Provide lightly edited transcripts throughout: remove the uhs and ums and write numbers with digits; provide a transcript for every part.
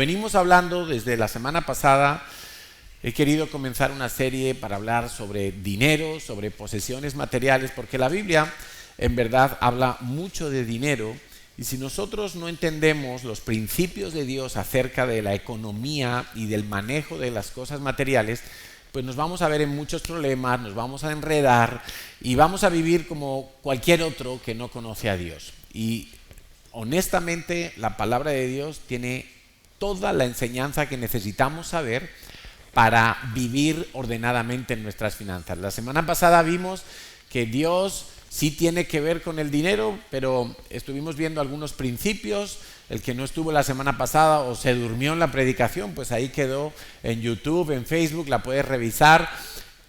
venimos hablando desde la semana pasada, he querido comenzar una serie para hablar sobre dinero, sobre posesiones materiales, porque la Biblia en verdad habla mucho de dinero, y si nosotros no entendemos los principios de Dios acerca de la economía y del manejo de las cosas materiales, pues nos vamos a ver en muchos problemas, nos vamos a enredar y vamos a vivir como cualquier otro que no conoce a Dios. Y honestamente la palabra de Dios tiene toda la enseñanza que necesitamos saber para vivir ordenadamente en nuestras finanzas. La semana pasada vimos que Dios sí tiene que ver con el dinero, pero estuvimos viendo algunos principios. El que no estuvo la semana pasada o se durmió en la predicación, pues ahí quedó en YouTube, en Facebook, la puedes revisar.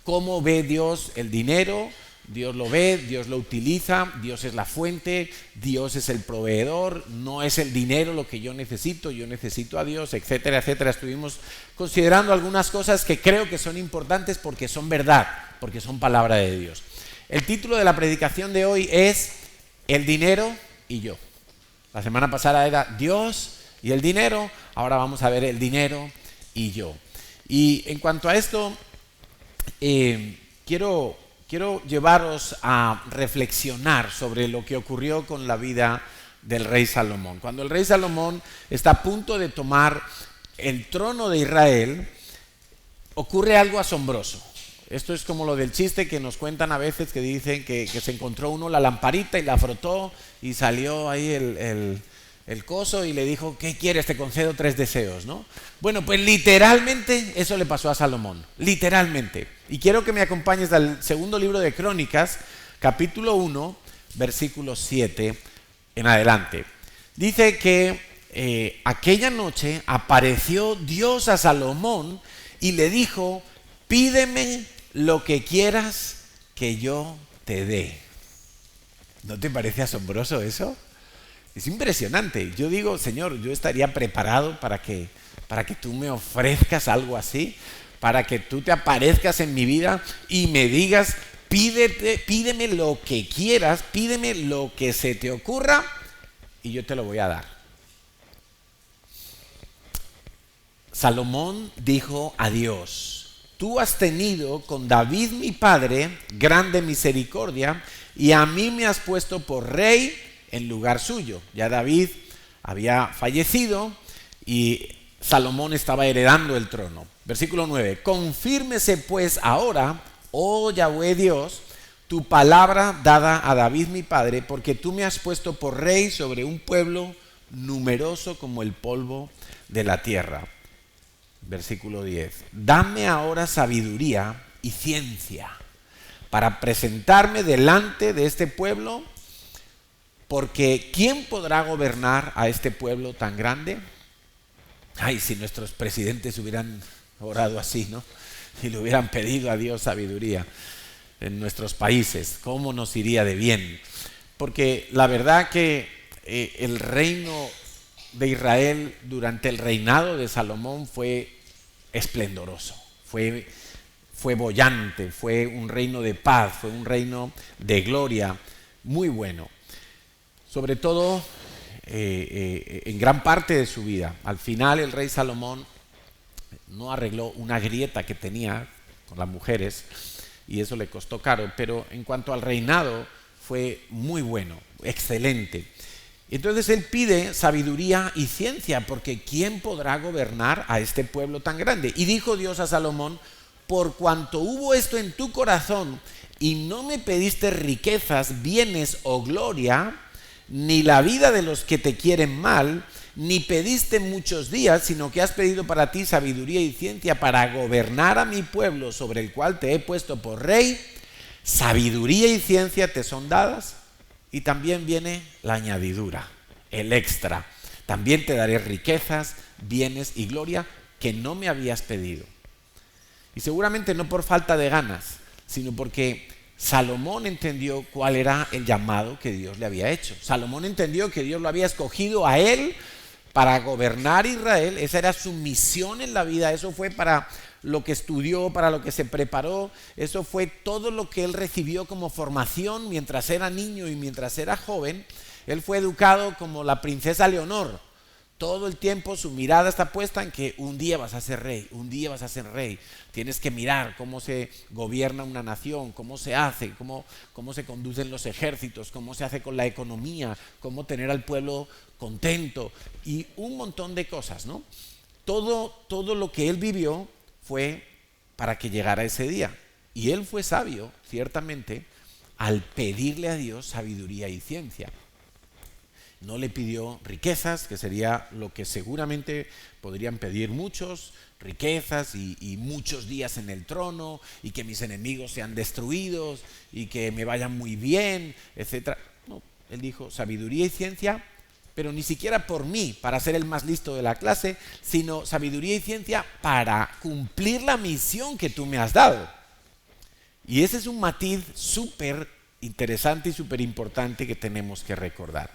¿Cómo ve Dios el dinero? Dios lo ve, Dios lo utiliza, Dios es la fuente, Dios es el proveedor, no es el dinero lo que yo necesito a Dios, etcétera, etcétera. Estuvimos considerando algunas cosas que creo que son importantes porque son verdad, porque son palabra de Dios. El título de la predicación de hoy es El dinero y yo. La semana pasada era Dios y el dinero, ahora vamos a ver el dinero y yo. Y en cuanto a esto, quiero llevaros a reflexionar sobre lo que ocurrió con la vida del rey Salomón. Cuando el rey Salomón está a punto de tomar el trono de Israel, ocurre algo asombroso. Esto es como lo del chiste que nos cuentan a veces, que dicen que se encontró uno la lamparita y la frotó y salió ahí el coso y le dijo: ¿qué quieres? Te concedo 3 deseos, ¿no? Bueno, pues literalmente eso le pasó a Salomón, literalmente. Y quiero que me acompañes al segundo libro de Crónicas, capítulo 1, versículo 7 en adelante. Dice que aquella noche apareció Dios a Salomón y le dijo: pídeme lo que quieras que yo te dé. ¿No te parece asombroso eso? Es impresionante. Yo digo: Señor, yo estaría preparado para que tú me ofrezcas algo así, para que tú te aparezcas en mi vida y me digas: pídeme lo que quieras, pídeme lo que se te ocurra y yo te lo voy a dar. Salomón dijo a Dios: tú has tenido con David mi padre grande misericordia y a mí me has puesto por rey en lugar suyo. Ya David había fallecido y Salomón estaba heredando el trono. Versículo 9. Confírmese pues ahora, oh Yahweh Dios, tu palabra dada a David mi padre, porque tú me has puesto por rey sobre un pueblo numeroso como el polvo de la tierra. Versículo 10. Dame ahora sabiduría y ciencia para presentarme delante de este pueblo, porque ¿quién podrá gobernar a este pueblo tan grande? Ay, si nuestros presidentes hubieran orado así, ¿no? Y le hubieran pedido a Dios sabiduría en nuestros países, ¿cómo nos iría de bien? Porque la verdad que el reino de Israel durante el reinado de Salomón fue esplendoroso, fue boyante, fue un reino de paz, fue un reino de gloria muy bueno. Sobre todo en gran parte de su vida. Al final el rey Salomón no arregló una grieta que tenía con las mujeres y eso le costó caro, pero en cuanto al reinado fue muy bueno, excelente. Entonces él pide sabiduría y ciencia, porque ¿quién podrá gobernar a este pueblo tan grande? Y dijo Dios a Salomón: por cuanto hubo esto en tu corazón y no me pediste riquezas, bienes o gloria, ni la vida de los que te quieren mal, ni pediste muchos días, sino que has pedido para ti sabiduría y ciencia para gobernar a mi pueblo sobre el cual te he puesto por rey, sabiduría y ciencia te son dadas. Y también viene la añadidura, el extra. También te daré riquezas, bienes y gloria que no me habías pedido. Y seguramente no por falta de ganas, sino porque Salomón entendió cuál era el llamado que Dios le había hecho. Salomón entendió que Dios lo había escogido a él para gobernar Israel. Esa era su misión en la vida. Eso fue para lo que estudió, para lo que se preparó. Eso fue todo lo que él recibió como formación mientras era niño y mientras era joven. Él fue educado como la princesa Leonor. Todo el tiempo su mirada está puesta en que un día vas a ser rey, un día vas a ser rey. Tienes que mirar cómo se gobierna una nación, cómo se hace, cómo se conducen los ejércitos, cómo se hace con la economía, cómo tener al pueblo contento y un montón de cosas, ¿no? Todo lo que él vivió fue para que llegara ese día. Y él fue sabio, ciertamente, al pedirle a Dios sabiduría y ciencia. No le pidió riquezas, que sería lo que seguramente podrían pedir muchos, riquezas y muchos días en el trono, y que mis enemigos sean destruidos, y que me vayan muy bien, etc. No, él dijo sabiduría y ciencia, pero ni siquiera por mí, para ser el más listo de la clase, sino sabiduría y ciencia para cumplir la misión que tú me has dado. Y ese es un matiz súper interesante y súper importante que tenemos que recordar.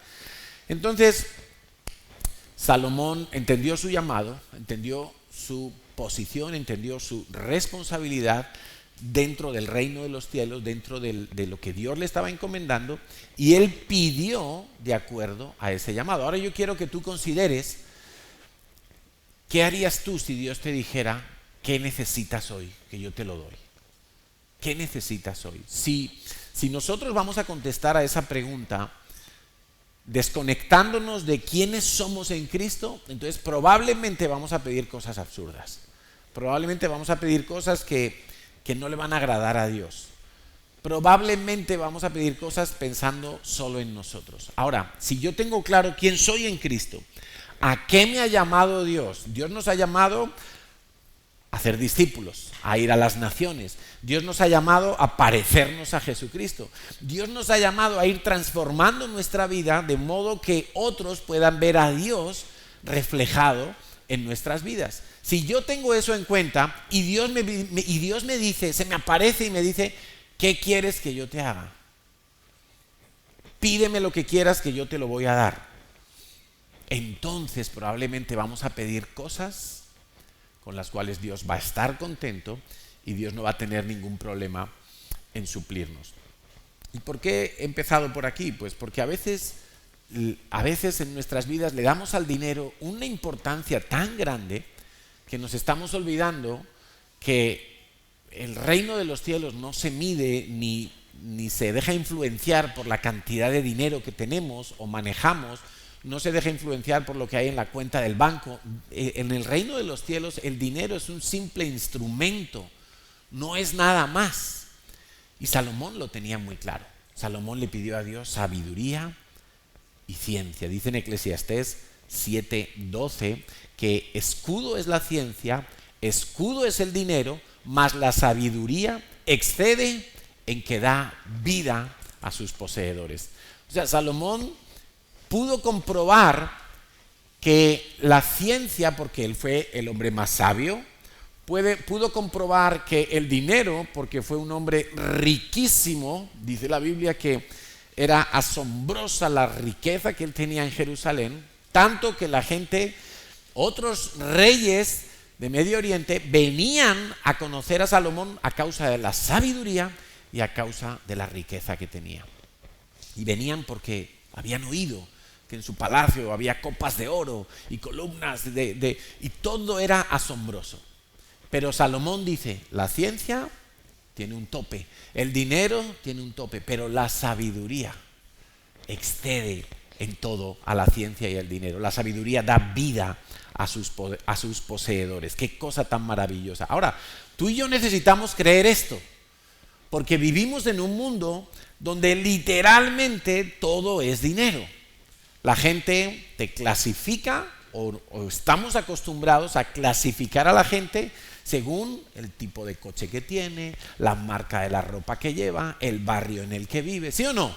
Entonces, Salomón entendió su llamado, entendió su posición, entendió su responsabilidad dentro del reino de los cielos, dentro de lo que Dios le estaba encomendando, y él pidió de acuerdo a ese llamado. Ahora yo quiero que tú consideres qué harías tú si Dios te dijera qué necesitas hoy, que yo te lo doy. ¿Qué necesitas hoy? Si nosotros vamos a contestar a esa pregunta desconectándonos de quiénes somos en Cristo, entonces probablemente vamos a pedir cosas absurdas. Probablemente vamos a pedir cosas que no le van a agradar a Dios. Probablemente vamos a pedir cosas pensando solo en nosotros. Ahora, si yo tengo claro quién soy en Cristo, ¿a qué me ha llamado Dios? Dios nos ha llamado a hacer discípulos, a ir a las naciones. Dios nos ha llamado a parecernos a Jesucristo. Dios nos ha llamado a ir transformando nuestra vida de modo que otros puedan ver a Dios reflejado en nuestras vidas. Si yo tengo eso en cuenta y Dios me dice, se me aparece y me dice, ¿qué quieres que yo te haga? Pídeme lo que quieras que yo te lo voy a dar. Entonces probablemente vamos a pedir cosas con las cuales Dios va a estar contento y Dios no va a tener ningún problema en suplirnos. ¿Y por qué he empezado por aquí? Pues porque a veces en nuestras vidas le damos al dinero una importancia tan grande que nos estamos olvidando que el reino de los cielos no se mide ni se deja influenciar por la cantidad de dinero que tenemos o manejamos, no se deja influenciar por lo que hay en la cuenta del banco. En el reino de los cielos el dinero es un simple instrumento, no es nada más. Y Salomón lo tenía muy claro. Salomón le pidió a Dios sabiduría y ciencia. Dice en Eclesiastés 7:12 que escudo es la ciencia, escudo es el dinero, mas la sabiduría excede en que da vida a sus poseedores. O sea, Salomón pudo comprobar que la ciencia, porque él fue el hombre más sabio, pudo comprobar que el dinero, porque fue un hombre riquísimo, dice la Biblia que era asombrosa la riqueza que él tenía en Jerusalén, tanto que la gente, otros reyes de Medio Oriente, venían a conocer a Salomón a causa de la sabiduría y a causa de la riqueza que tenía. Y venían porque habían oído que en su palacio había copas de oro y columnas y todo era asombroso. Pero Salomón dice, la ciencia tiene un tope, el dinero tiene un tope, pero la sabiduría excede en todo a la ciencia y al dinero. La sabiduría da vida a sus poseedores. Qué cosa tan maravillosa. Ahora, tú y yo necesitamos creer esto, porque vivimos en un mundo donde literalmente todo es dinero. La gente te clasifica o estamos acostumbrados a clasificar a la gente según el tipo de coche que tiene, la marca de la ropa que lleva, el barrio en el que vive. ¿Sí o no?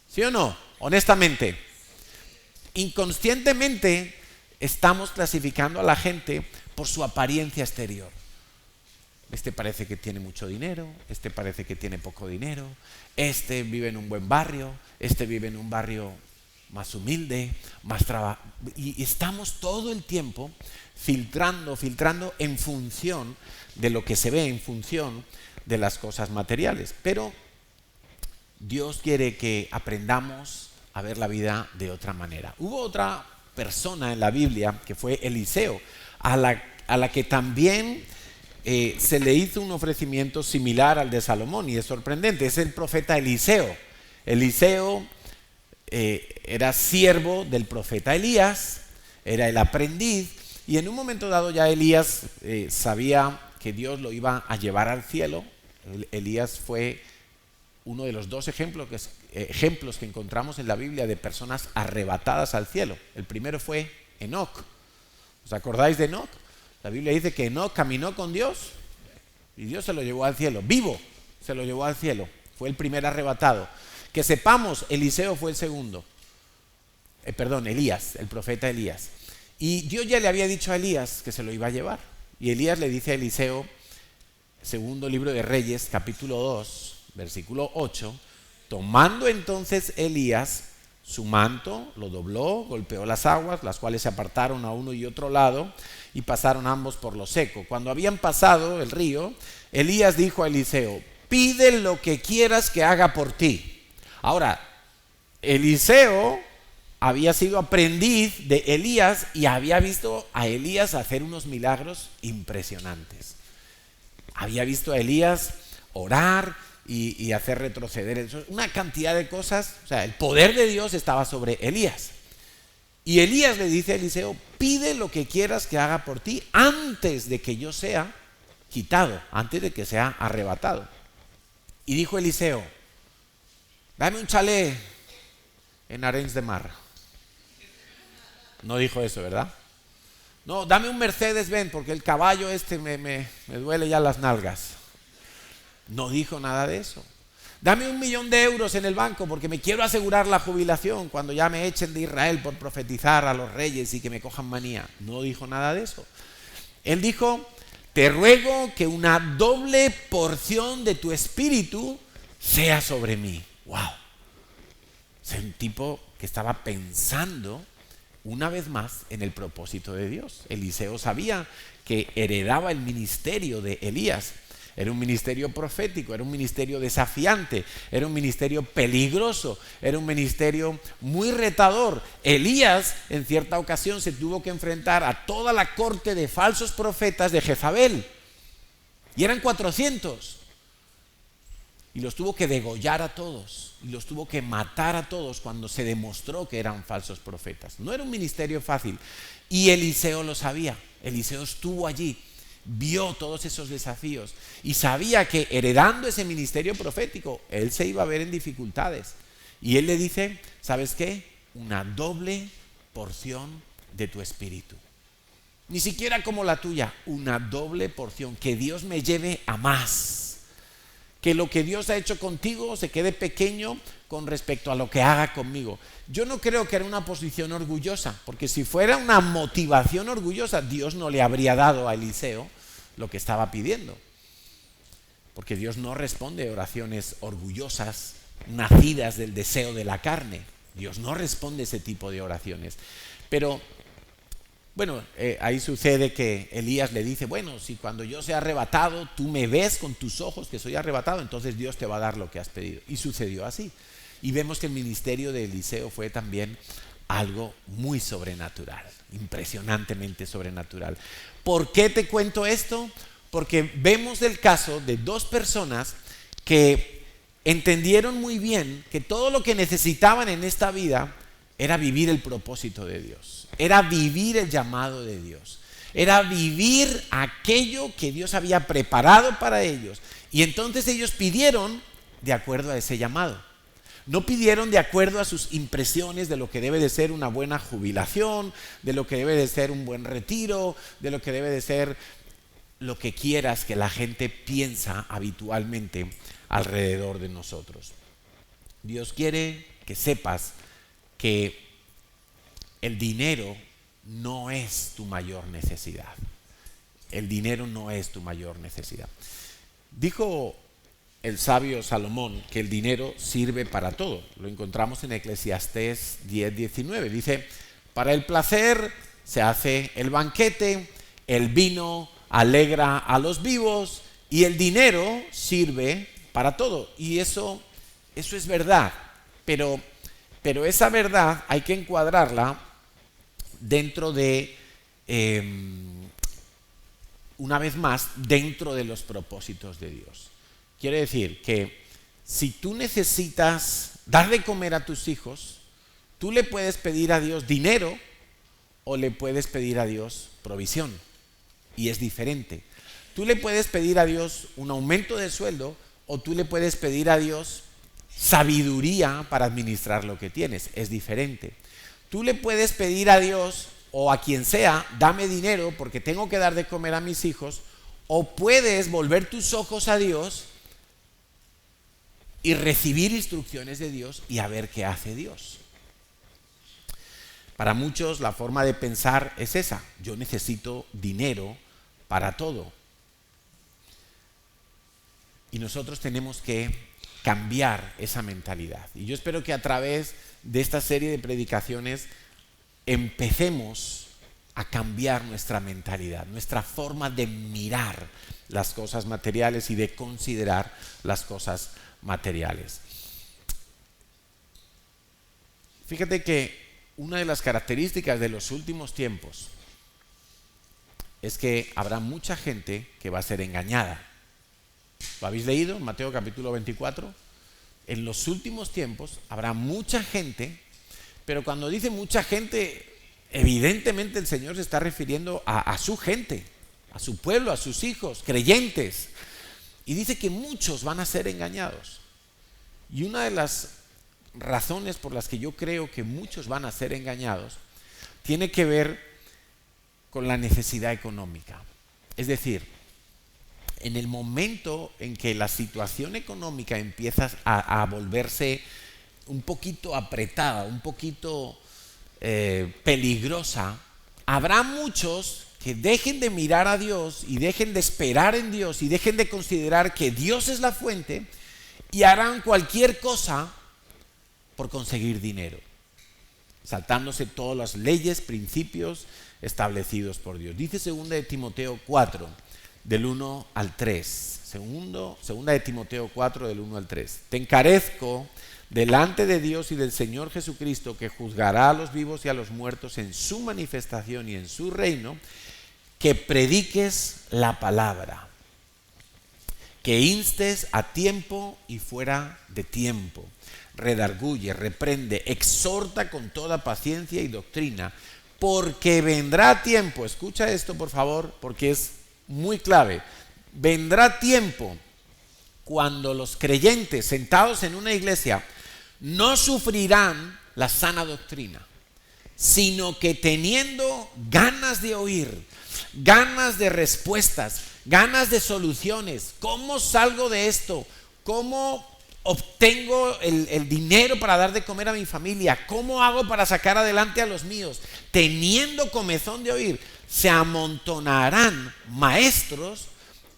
¿Sí o no? Honestamente. Inconscientemente estamos clasificando a la gente por su apariencia exterior. Este parece que tiene mucho dinero, este parece que tiene poco dinero, este vive en un buen barrio, este vive en un barrio más humilde, y estamos todo el tiempo filtrando en función de lo que se ve, en función de las cosas materiales. Pero Dios quiere que aprendamos a ver la vida de otra manera. Hubo otra persona en la Biblia, que fue Eliseo, a la que también se le hizo un ofrecimiento similar al de Salomón, y es sorprendente. Es el profeta Eliseo. Eliseo era siervo del profeta Elías, era el aprendiz, y en un momento dado ya Elías sabía que Dios lo iba a llevar al cielo. Elías fue uno de los dos ejemplos que encontramos en la Biblia de personas arrebatadas al cielo. El primero fue Enoc. ¿Os acordáis de Enoc? La Biblia dice que Enoc caminó con Dios y Dios se lo llevó al cielo, vivo se lo llevó al cielo. Fue el primer arrebatado. Que sepamos, Eliseo fue el segundo. Elías, el profeta Elías. Y Dios ya le había dicho a Elías que se lo iba a llevar. Y Elías le dice a Eliseo, segundo libro de Reyes, capítulo 2, versículo 8, tomando entonces Elías su manto, lo dobló, golpeó las aguas, las cuales se apartaron a uno y otro lado, y pasaron ambos por lo seco. Cuando habían pasado el río, Elías dijo a Eliseo, pide lo que quieras que haga por ti. Ahora, Eliseo había sido aprendiz de Elías y había visto a Elías hacer unos milagros impresionantes. Había visto a Elías orar y hacer retroceder una cantidad de cosas. O sea, el poder de Dios estaba sobre Elías. Y Elías le dice a Eliseo, pide lo que quieras que haga por ti antes de que yo sea quitado, antes de que sea arrebatado. Y dijo Eliseo, dame un chalet en Arenys de Mar. No dijo eso, ¿verdad? No, dame un Mercedes-Benz porque el caballo me duele ya las nalgas. No dijo nada de eso. Dame 1.000.000 de euros en el banco porque me quiero asegurar la jubilación cuando ya me echen de Israel por profetizar a los reyes y que me cojan manía. No dijo nada de eso. Él dijo, te ruego que una doble porción de tu espíritu sea sobre mí. ¡Wow! Es un tipo que estaba pensando una vez más en el propósito de Dios. Eliseo sabía que heredaba el ministerio de Elías. Era un ministerio profético, era un ministerio desafiante, era un ministerio peligroso, era un ministerio muy retador. Elías en cierta ocasión se tuvo que enfrentar a toda la corte de falsos profetas de Jezabel. Y eran 400. Y los tuvo que degollar a todos, y los tuvo que matar a todos cuando se demostró que eran falsos profetas. No era un ministerio fácil. Y Eliseo lo sabía. Eliseo estuvo allí, vio todos esos desafíos y sabía que heredando ese ministerio profético, él se iba a ver en dificultades. Y él le dice, ¿sabes qué? Una doble porción de tu espíritu. Ni siquiera como la tuya, una doble porción. Que Dios me lleve a más. Que lo que Dios ha hecho contigo se quede pequeño con respecto a lo que haga conmigo. Yo no creo que era una posición orgullosa, porque si fuera una motivación orgullosa, Dios no le habría dado a Eliseo lo que estaba pidiendo. Porque Dios no responde a oraciones orgullosas, nacidas del deseo de la carne. Dios no responde a ese tipo de oraciones. Pero bueno, ahí sucede que Elías le dice, bueno, si cuando yo sea arrebatado, tú me ves con tus ojos que soy arrebatado, entonces Dios te va a dar lo que has pedido. Y sucedió así. Y vemos que el ministerio de Eliseo fue también algo muy sobrenatural, impresionantemente sobrenatural. ¿Por qué te cuento esto? Porque vemos el caso de dos personas que entendieron muy bien que todo lo que necesitaban en esta vida era vivir el propósito de Dios, era vivir el llamado de Dios, era vivir aquello que Dios había preparado para ellos. Y entonces ellos pidieron de acuerdo a ese llamado. No pidieron de acuerdo a sus impresiones de lo que debe de ser una buena jubilación, de lo que debe de ser un buen retiro, de lo que debe de ser lo que quieras que la gente piensa habitualmente alrededor de nosotros. Dios quiere que sepas que el dinero no es tu mayor necesidad. El dinero no es tu mayor necesidad. Dijo el sabio Salomón que el dinero sirve para todo. Lo encontramos en Eclesiastés 10:19. Dice, para el placer se hace el banquete, el vino alegra a los vivos y el dinero sirve para todo. Y eso es verdad, pero esa verdad hay que encuadrarla dentro de, una vez más, dentro de los propósitos de Dios. Quiere decir que si tú necesitas dar de comer a tus hijos, tú le puedes pedir a Dios dinero o le puedes pedir a Dios provisión. Y es diferente. Tú le puedes pedir a Dios un aumento de sueldo o tú le puedes pedir a Dios sabiduría para administrar lo que tienes. Es diferente. Tú le puedes pedir a Dios o a quien sea, dame dinero porque tengo que dar de comer a mis hijos, o puedes volver tus ojos a Dios y recibir instrucciones de Dios y a ver qué hace Dios. Para muchos la forma de pensar es esa: yo necesito dinero para todo. Y nosotros tenemos que cambiar esa mentalidad. Y yo espero que a través de esta serie de predicaciones empecemos a cambiar nuestra mentalidad, nuestra forma de mirar las cosas materiales y de considerar las cosas materiales. Fíjate que una de las características de los últimos tiempos es que habrá mucha gente que va a ser engañada. ¿Lo habéis leído en Mateo capítulo 24? En los últimos tiempos habrá mucha gente, pero cuando dice mucha gente, evidentemente el Señor se está refiriendo a su gente, a su pueblo, a sus hijos, creyentes. Y dice que muchos van a ser engañados. Y una de las razones por las que yo creo que muchos van a ser engañados tiene que ver con la necesidad económica. Es decir, en el momento en que la situación económica empieza a volverse un poquito apretada, un poquito peligrosa, habrá muchos que dejen de mirar a Dios y dejen de esperar en Dios y dejen de considerar que Dios es la fuente y harán cualquier cosa por conseguir dinero, saltándose todas las leyes, principios establecidos por Dios. Dice 2 de Timoteo 4, del 1 al 3. Segunda de Timoteo 4, del 1 al 3. Te encarezco delante de Dios y del Señor Jesucristo, que juzgará a los vivos y a los muertos en su manifestación y en su reino, que prediques la palabra, que instes a tiempo y fuera de tiempo, redarguye, reprende, exhorta con toda paciencia y doctrina, porque vendrá tiempo, escucha esto por favor, porque es muy clave, vendrá tiempo cuando los creyentes sentados en una iglesia no sufrirán la sana doctrina, sino que teniendo ganas de oír, ganas de respuestas, ganas de soluciones, ¿cómo salgo de esto? ¿Cómo obtengo el dinero para dar de comer a mi familia? ¿Cómo hago para sacar adelante a los míos? Teniendo comezón de oír, se amontonarán maestros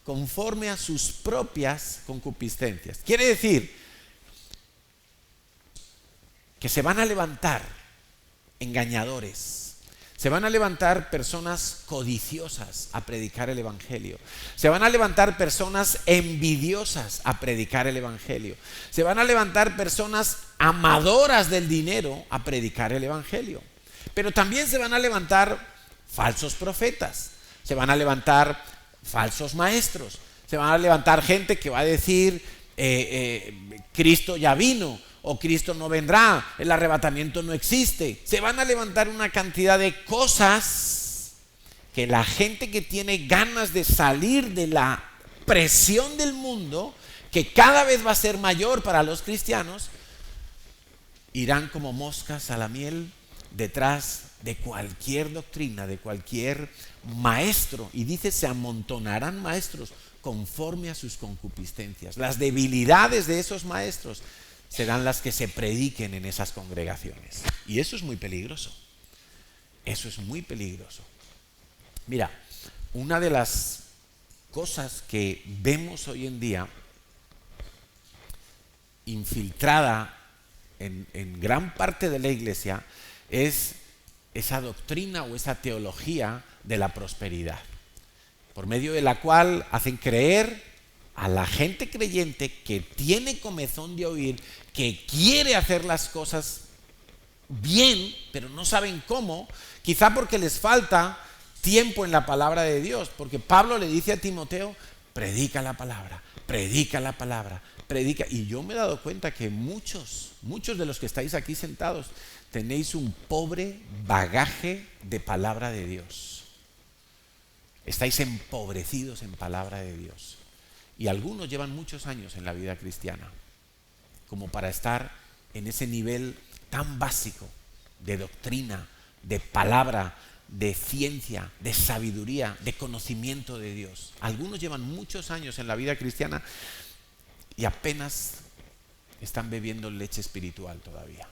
conforme a sus propias concupiscencias. Quiere decir que se van a levantar engañadores, se van a levantar personas codiciosas a predicar el evangelio, se van a levantar personas envidiosas a predicar el evangelio, se van a levantar personas amadoras del dinero a predicar el evangelio, pero también se van a levantar falsos profetas, se van a levantar falsos maestros, se van a levantar gente que va a decir Cristo ya vino o Cristo no vendrá, el arrebatamiento no existe. Se van a levantar una cantidad de cosas que la gente que tiene ganas de salir de la presión del mundo, que cada vez va a ser mayor para los cristianos, irán como moscas a la miel detrás de cualquier doctrina, de cualquier maestro. Y dice, se amontonarán maestros conforme a sus concupiscencias. Las debilidades de esos maestros serán las que se prediquen en esas congregaciones. Y eso es muy peligroso. Eso es muy peligroso. Mira, una de las cosas que vemos hoy en día infiltrada en gran parte de la iglesia es esa doctrina o esa teología de la prosperidad, por medio de la cual hacen creer a la gente creyente que tiene comezón de oír, que quiere hacer las cosas bien, pero no saben cómo, quizá porque les falta tiempo en la palabra de Dios, porque Pablo le dice a Timoteo, predica la palabra, predica. Y yo me he dado cuenta que muchos de los que estáis aquí sentados tenéis un pobre bagaje de palabra de Dios. Estáis empobrecidos en palabra de Dios. Y algunos llevan muchos años en la vida cristiana, como para estar en ese nivel tan básico de doctrina, de palabra, de ciencia, de sabiduría, de conocimiento de Dios. Algunos llevan muchos años en la vida cristiana y apenas están bebiendo leche espiritual todavía.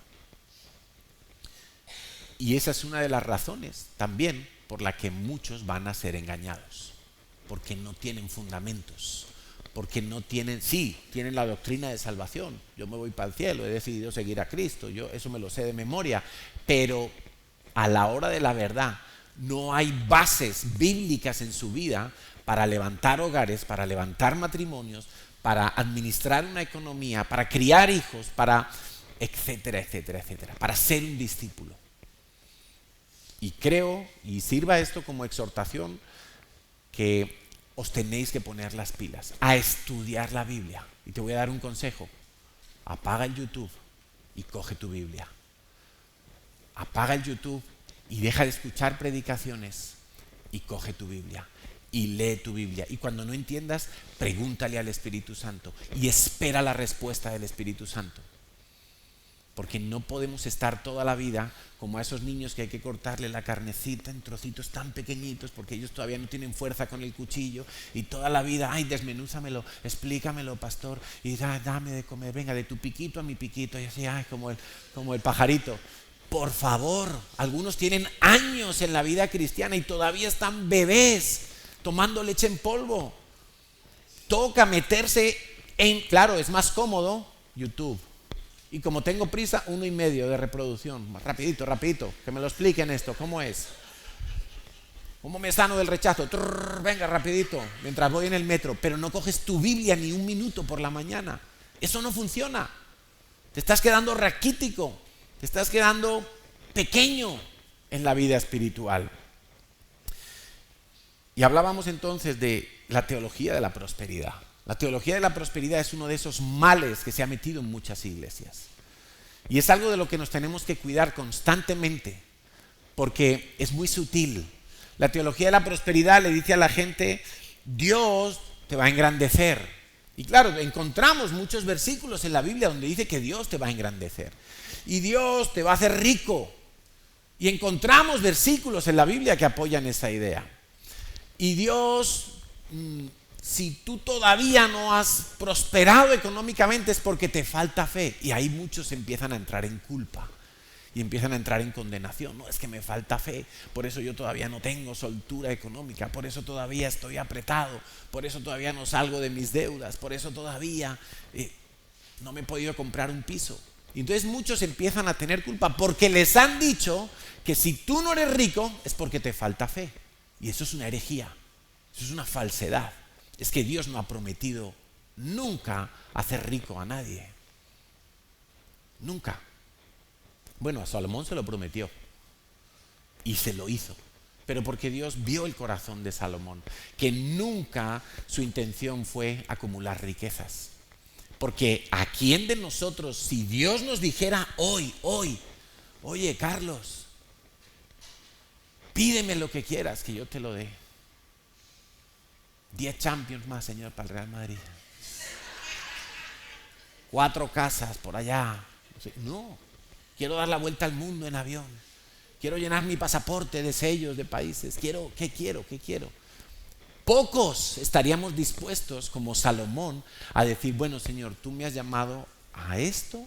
Y esa es una de las razones también por la que muchos van a ser engañados, porque no tienen fundamentos, porque no tienen, sí, tienen la doctrina de salvación. Yo me voy para el cielo, he decidido seguir a Cristo, yo eso me lo sé de memoria, pero a la hora de la verdad no hay bases bíblicas en su vida para levantar hogares, para levantar matrimonios, para administrar una economía, para criar hijos, para etcétera, para ser un discípulo. Y creo, y sirva esto como exhortación, que os tenéis que poner las pilas a estudiar la Biblia. Y te voy a dar un consejo: apaga el YouTube y coge tu Biblia. Apaga el YouTube y deja de escuchar predicaciones y coge tu Biblia y lee tu Biblia. Y cuando no entiendas, pregúntale al Espíritu Santo y espera la respuesta del Espíritu Santo. Porque no podemos estar toda la vida como a esos niños que hay que cortarle la carnecita en trocitos tan pequeñitos porque ellos todavía no tienen fuerza con el cuchillo, y toda la vida, ay, desmenúzamelo, explícamelo, pastor, y dame de comer, venga, de tu piquito a mi piquito, y así, ay, como el pajarito. Por favor, algunos tienen años en la vida cristiana y todavía están bebés tomando leche en polvo. Toca meterse en, claro, es más cómodo YouTube. Y como tengo prisa, 1,5 de reproducción. Rapidito, que me lo expliquen esto, ¿cómo es? ¿Cómo me sano del rechazo? Venga, rapidito, mientras voy en el metro. Pero no coges tu Biblia ni un minuto por la mañana. Eso no funciona. Te estás quedando raquítico, te estás quedando pequeño en la vida espiritual. Y hablábamos entonces de la teología de la prosperidad. La teología de la prosperidad es uno de esos males que se ha metido en muchas iglesias. Y es algo de lo que nos tenemos que cuidar constantemente, porque es muy sutil. La teología de la prosperidad le dice a la gente, Dios te va a engrandecer. Y claro, encontramos muchos versículos en la Biblia donde dice que Dios te va a engrandecer. Y Dios te va a hacer rico. Y encontramos versículos en la Biblia que apoyan esa idea. Y Dios... si tú todavía no has prosperado económicamente es porque te falta fe. Y ahí muchos empiezan a entrar en culpa y empiezan a entrar en condenación. No, es que me falta fe, por eso yo todavía no tengo soltura económica, por eso todavía estoy apretado, por eso todavía no salgo de mis deudas, por eso todavía no me he podido comprar un piso. Y entonces muchos empiezan a tener culpa porque les han dicho que si tú no eres rico es porque te falta fe. Y eso es una herejía, eso es una falsedad. Es que Dios no ha prometido nunca hacer rico a nadie. Nunca. Bueno, a Salomón se lo prometió y se lo hizo. Pero porque Dios vio el corazón de Salomón, que nunca su intención fue acumular riquezas. Porque ¿a quién de nosotros, si Dios nos dijera hoy, oye, Carlos, pídeme lo que quieras que yo te lo dé? 10 Champions más, Señor, para el Real Madrid. 4 casas por allá. No, quiero dar la vuelta al mundo en avión. Quiero llenar mi pasaporte de sellos de países. ¿Qué quiero? Pocos estaríamos dispuestos, como Salomón, a decir, bueno, Señor, tú me has llamado a esto.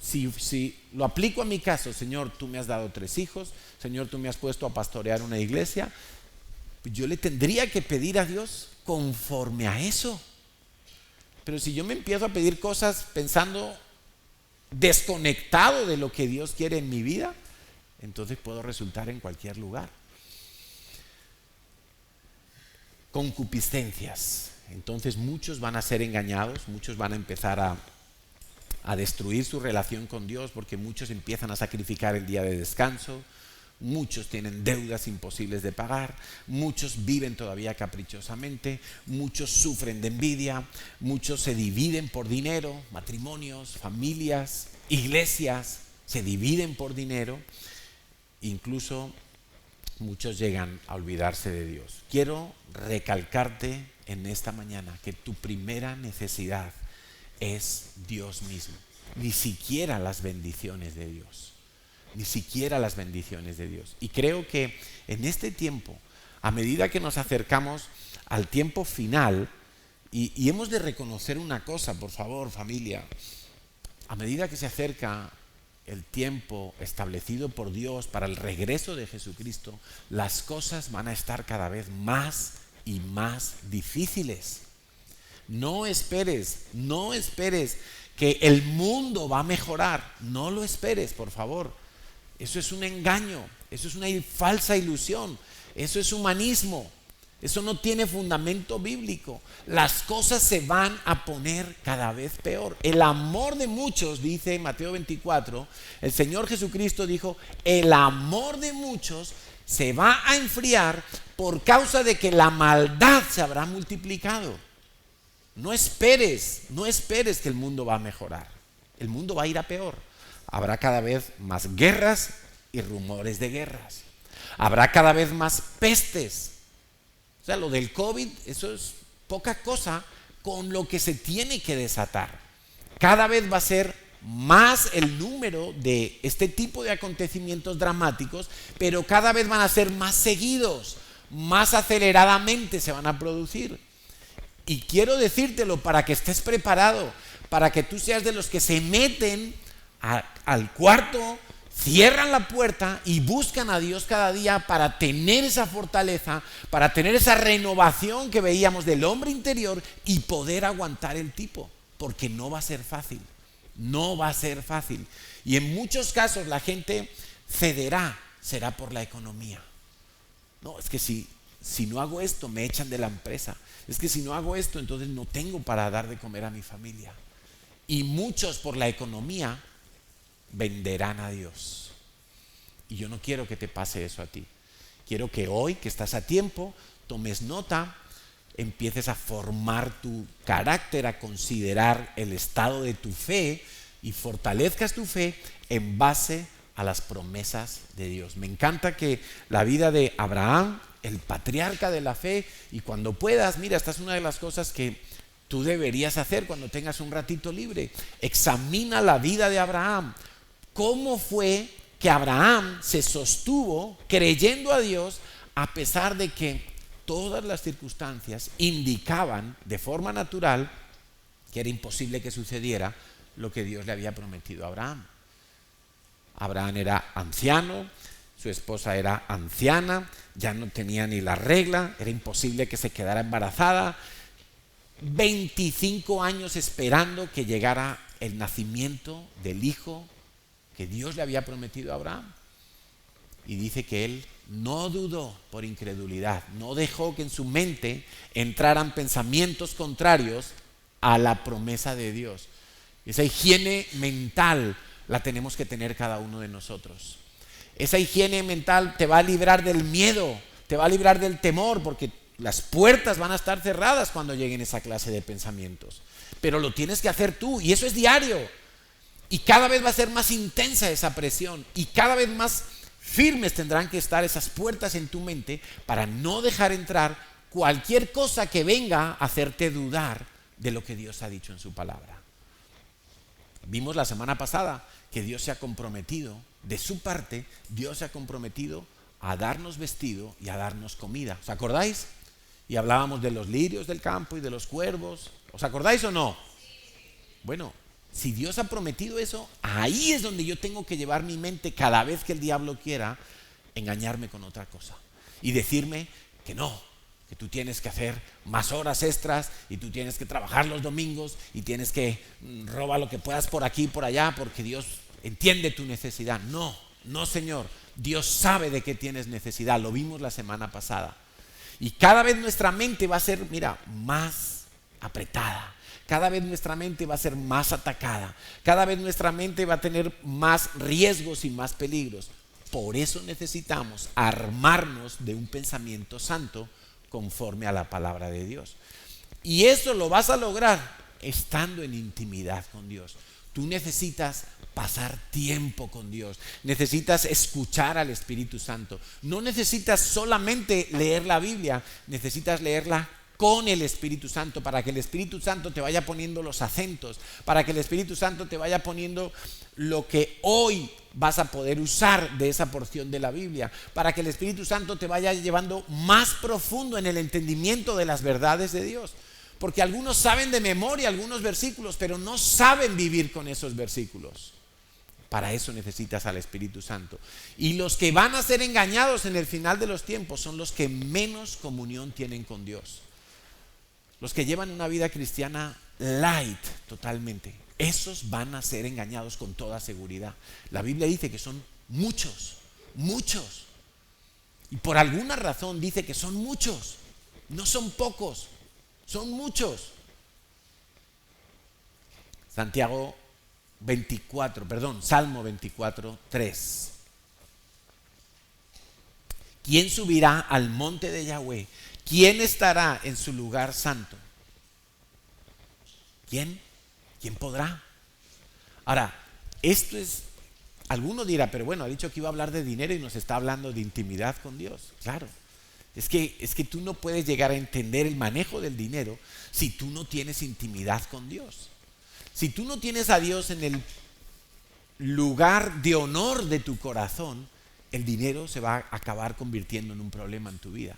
Si lo aplico a mi caso, Señor, tú me has dado 3 hijos. Señor, tú me has puesto a pastorear una iglesia. Yo le tendría que pedir a Dios conforme a eso. Pero si yo me empiezo a pedir cosas pensando desconectado de lo que Dios quiere en mi vida, entonces puedo resultar en cualquier lugar. Concupiscencias. Entonces muchos van a ser engañados, muchos van a empezar a destruir su relación con Dios, porque muchos empiezan a sacrificar el día de descanso, muchos tienen deudas imposibles de pagar, muchos viven todavía caprichosamente, muchos sufren de envidia, muchos se dividen por dinero, matrimonios, familias, iglesias se dividen por dinero, incluso muchos llegan a olvidarse de Dios. Quiero recalcarte en esta mañana que tu primera necesidad es Dios mismo, ni siquiera las bendiciones de Dios. Ni siquiera las bendiciones de Dios. Y creo que en este tiempo, a medida que nos acercamos al tiempo final, y hemos de reconocer una cosa, por favor, familia, a medida que se acerca el tiempo establecido por Dios para el regreso de Jesucristo, las cosas van a estar cada vez más y más difíciles. No esperes que el mundo va a mejorar. No lo esperes, por favor. Eso es un engaño, eso es una falsa ilusión, eso es humanismo, eso no tiene fundamento bíblico. Las cosas se van a poner cada vez peor. El amor de muchos, dice en Mateo 24, el Señor Jesucristo dijo, el amor de muchos se va a enfriar por causa de que la maldad se habrá multiplicado. No esperes que el mundo va a mejorar, el mundo va a ir a peor. Habrá cada vez más guerras y rumores de guerras. Habrá cada vez más pestes. O sea, lo del COVID, eso es poca cosa con lo que se tiene que desatar. Cada vez va a ser más el número de este tipo de acontecimientos dramáticos, pero cada vez van a ser más seguidos, más aceleradamente se van a producir. Y quiero decírtelo para que estés preparado, para que tú seas de los que se meten al cuarto, cierran la puerta y buscan a Dios cada día para tener esa fortaleza, para tener esa renovación que veíamos del hombre interior y poder aguantar el tipo, porque no va a ser fácil, no va a ser fácil. Y en muchos casos la gente cederá, será por la economía. No, es que si no hago esto me echan de la empresa, es que si no hago esto entonces no tengo para dar de comer a mi familia. Y muchos por la economía venderán a Dios. Y yo no quiero que te pase eso a ti. Quiero que hoy, que estás a tiempo, tomes nota, empieces a formar tu carácter, a considerar el estado de tu fe y fortalezcas tu fe en base a las promesas de Dios. Me encanta que la vida de Abraham, el patriarca de la fe, y cuando puedas, mira, esta es una de las cosas que tú deberías hacer cuando tengas un ratito libre. Examina la vida de Abraham. ¿Cómo fue que Abraham se sostuvo creyendo a Dios a pesar de que todas las circunstancias indicaban de forma natural que era imposible que sucediera lo que Dios le había prometido a Abraham? Abraham era anciano, su esposa era anciana, ya no tenía ni la regla, era imposible que se quedara embarazada. 25 años esperando que llegara el nacimiento del hijo que Dios le había prometido a Abraham. Y dice que él no dudó por incredulidad, no dejó que en su mente entraran pensamientos contrarios a la promesa de Dios. Esa higiene mental la tenemos que tener cada uno de nosotros. Esa higiene mental te va a librar del miedo, te va a librar del temor, porque las puertas van a estar cerradas cuando lleguen esa clase de pensamientos. Pero lo tienes que hacer tú, y eso es diario. Y cada vez va a ser más intensa esa presión, y cada vez más firmes tendrán que estar esas puertas en tu mente para no dejar entrar cualquier cosa que venga a hacerte dudar de lo que Dios ha dicho en su palabra. Vimos la semana pasada que Dios se ha comprometido, de su parte, Dios se ha comprometido a darnos vestido y a darnos comida. ¿Os acordáis? Y hablábamos de los lirios del campo y de los cuervos. ¿Os acordáis o no? Bueno, si Dios ha prometido eso, ahí es donde yo tengo que llevar mi mente cada vez que el diablo quiera engañarme con otra cosa y decirme que no, que tú tienes que hacer más horas extras y tú tienes que trabajar los domingos y tienes que robar lo que puedas por aquí y por allá porque Dios entiende tu necesidad. No, no, Señor, Dios sabe de qué tienes necesidad, lo vimos la semana pasada. Y cada vez nuestra mente va a ser, mira, más apretada. cada vez nuestra mente va a ser más atacada, cada vez nuestra mente va a tener más riesgos y más peligros. Por eso necesitamos armarnos de un pensamiento santo conforme a la palabra de Dios. Y eso lo vas a lograr estando en intimidad con Dios. Tú necesitas pasar tiempo con Dios, necesitas escuchar al Espíritu Santo. No necesitas solamente leer la Biblia, necesitas leerla con el Espíritu Santo, para que el Espíritu Santo te vaya poniendo los acentos, para que el Espíritu Santo te vaya poniendo lo que hoy vas a poder usar de esa porción de la Biblia, para que el Espíritu Santo te vaya llevando más profundo en el entendimiento de las verdades de Dios. Porque algunos saben de memoria algunos versículos, pero no saben vivir con esos versículos. Para eso necesitas al Espíritu Santo. Y los que van a ser engañados en el final de los tiempos son los que menos comunión tienen con Dios. Los que llevan una vida cristiana light totalmente. Esos van a ser engañados con toda seguridad. La Biblia dice que son muchos, muchos. Y por alguna razón dice que son muchos, no son pocos, son muchos. Salmo 24, 3. ¿Quién subirá al monte de Yahweh? ¿Quién estará en su lugar santo? ¿Quién? ¿Quién podrá? Ahora, esto es, alguno dirá, pero bueno, ha dicho que iba a hablar de dinero y nos está hablando de intimidad con Dios. Claro, es que tú no puedes llegar a entender el manejo del dinero si tú no tienes intimidad con Dios. Si tú no tienes a Dios en el lugar de honor de tu corazón, el dinero se va a acabar convirtiendo en un problema en tu vida.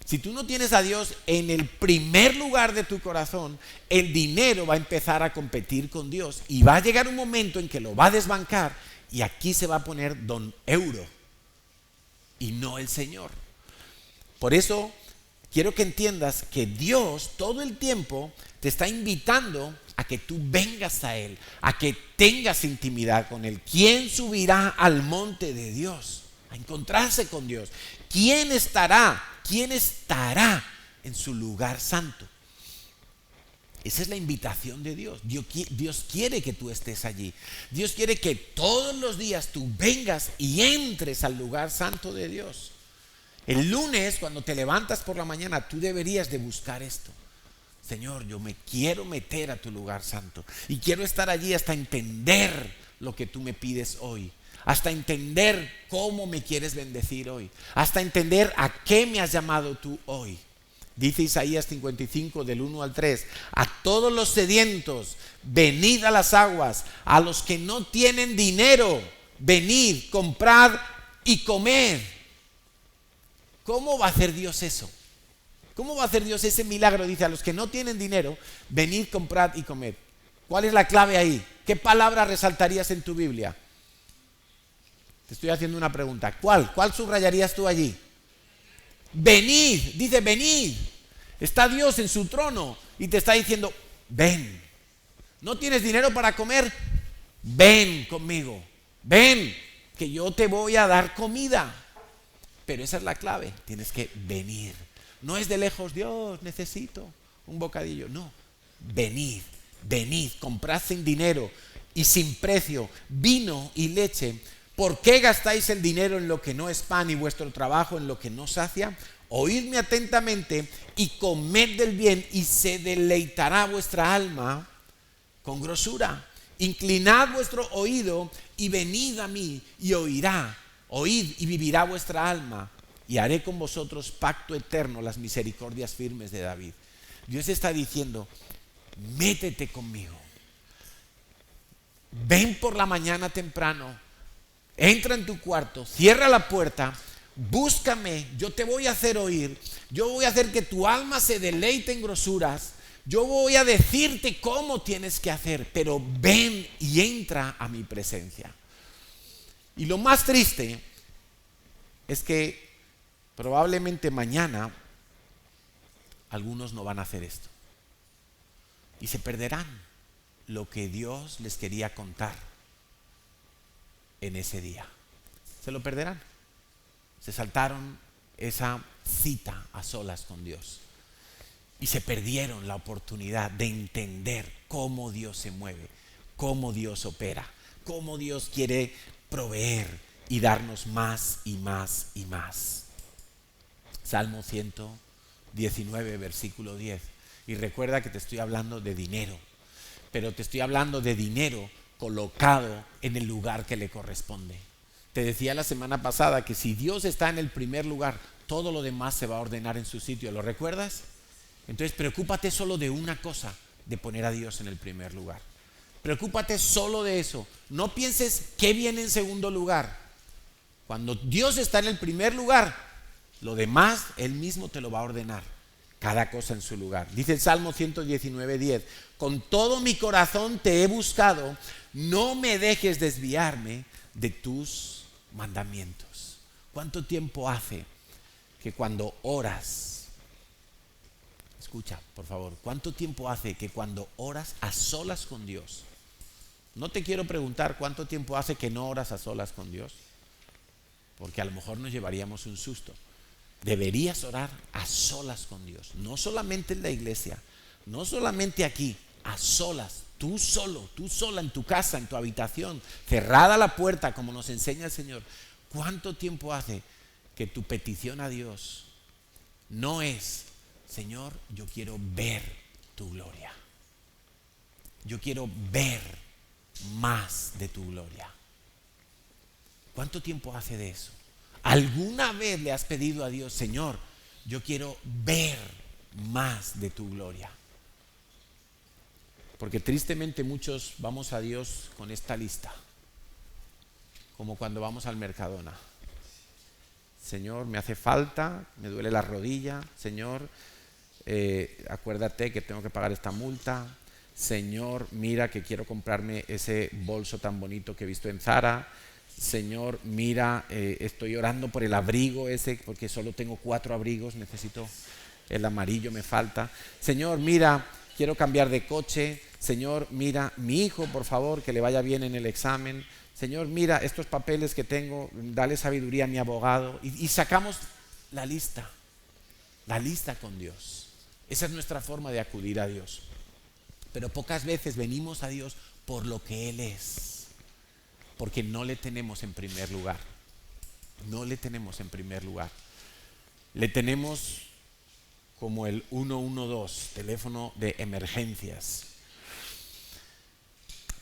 Si tú no tienes a Dios en el primer lugar de tu corazón, el dinero va a empezar a competir con Dios y va a llegar un momento en que lo va a desbancar y aquí se va a poner don Euro y no el Señor. Por eso quiero que entiendas que Dios todo el tiempo te está invitando a que tú vengas a Él, a que tengas intimidad con Él. ¿Quién subirá al monte de Dios a encontrarse con Dios? ¿Quién estará en su lugar santo? Esa es la invitación de Dios. Dios quiere que tú estés allí. Dios quiere que todos los días tú vengas y entres al lugar santo de Dios. El lunes, cuando te levantas por la mañana, tú deberías de buscar esto. Señor, yo me quiero meter a tu lugar santo y quiero estar allí hasta entender lo que tú me pides hoy, hasta entender cómo me quieres bendecir hoy, hasta entender a qué me has llamado tú hoy. Dice Isaías 55 del 1 al 3, a todos los sedientos, venid a las aguas, a los que no tienen dinero, venid, comprad y comed. ¿Cómo va a hacer Dios eso? ¿Cómo va a hacer Dios ese milagro? Dice, a los que no tienen dinero, venid, comprad y comed. ¿Cuál es la clave ahí? ¿Qué palabra resaltarías en tu Biblia? Te estoy haciendo una pregunta. ¿Cuál subrayarías tú allí? Venid, dice venid. Está Dios en su trono y te está diciendo, ven. ¿No tienes dinero para comer? Ven conmigo. Ven, que yo te voy a dar comida. Pero esa es la clave, tienes que venir. No es de lejos, Dios, necesito un bocadillo. No, venid, comprad sin dinero y sin precio vino y leche. ¿Por qué gastáis el dinero en lo que no es pan y vuestro trabajo en lo que no sacia? Oídme atentamente y comed del bien y se deleitará vuestra alma con grosura. Inclinad vuestro oído y venid a mí y oirá. Oíd y vivirá vuestra alma y haré con vosotros pacto eterno, las misericordias firmes de David. Dios está diciendo, métete conmigo. Ven por la mañana temprano, entra en tu cuarto, cierra la puerta, búscame, yo te voy a hacer oír, yo voy a hacer que tu alma se deleite en grosuras, yo voy a decirte cómo tienes que hacer, pero ven y entra a mi presencia. Y lo más triste es que probablemente mañana algunos no van a hacer esto y se perderán lo que Dios les quería contar en ese día. Se lo perderán. Se saltaron esa cita a solas con Dios. y se perdieron la oportunidad de entender cómo Dios se mueve, cómo Dios opera, cómo Dios quiere proveer y darnos más y más y más. Salmo 119, versículo 10. Y recuerda que te estoy hablando de dinero, pero te estoy hablando de dinero colocado en el lugar que le corresponde. Te decía la semana pasada que si Dios está en el primer lugar, todo lo demás se va a ordenar en su sitio. ¿Lo recuerdas? Entonces preocúpate solo de una cosa, de poner a Dios en el primer lugar. Preocúpate solo de eso. No pienses qué viene en segundo lugar. Cuando Dios está en el primer lugar, lo demás Él mismo te lo va a ordenar. Cada cosa en su lugar. Dice el Salmo 119:10: con todo mi corazón te he buscado, no me dejes desviarme de tus mandamientos. ¿Cuánto tiempo hace que cuando oras, escucha por favor, cuánto tiempo hace que cuando oras a solas con Dios? No te quiero preguntar cuánto tiempo hace que no oras a solas con Dios, porque a lo mejor nos llevaríamos un susto. Deberías orar a solas con Dios, no solamente en la iglesia, no solamente aquí, a solas, tú solo, tú sola en tu casa, en tu habitación, cerrada la puerta como nos enseña el Señor. ¿Cuánto tiempo hace que tu petición a Dios no es: Señor, yo quiero ver tu gloria, yo quiero ver más de tu gloria? ¿Cuánto tiempo hace de eso? ¿Alguna vez le has pedido a Dios: Señor, yo quiero ver más de tu gloria? Porque tristemente muchos vamos a Dios con esta lista, como cuando vamos al Mercadona. Señor, me hace falta, me duele la rodilla. Señor, acuérdate que tengo que pagar esta multa. Señor, mira que quiero comprarme ese bolso tan bonito que he visto en Zara. Señor, mira, estoy orando por el abrigo ese, porque solo tengo 4 abrigos, necesito el amarillo, me falta. Señor, mira, quiero cambiar de coche. Señor, mira, mi hijo, por favor, que le vaya bien en el examen. Señor, mira, estos papeles que tengo, dale sabiduría a mi abogado. Y sacamos la lista con Dios. Esa es nuestra forma de acudir a Dios. Pero pocas veces venimos a Dios por lo que Él es, porque no le tenemos en primer lugar. No le tenemos en primer lugar. Le tenemos como el 112, teléfono de emergencias.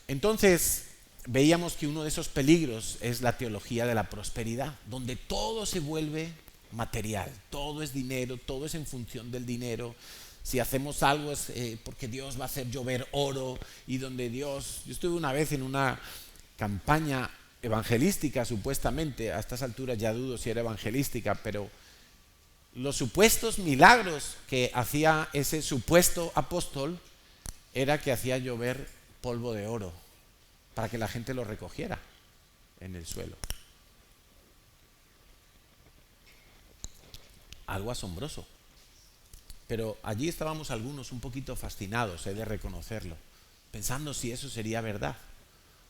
Entonces, veíamos que uno de esos peligros es la teología de la prosperidad, donde todo se vuelve material, todo es dinero, todo es en función del dinero. Si hacemos algo es porque Dios va a hacer llover oro, y donde Dios... Yo estuve una vez en una campaña evangelística, supuestamente, a estas alturas ya dudo si era evangelística, pero los supuestos milagros que hacía ese supuesto apóstol era que hacía llover polvo de oro para que la gente lo recogiera en el suelo. Algo asombroso. Pero allí estábamos algunos un poquito fascinados, he de reconocerlo, pensando si eso sería verdad,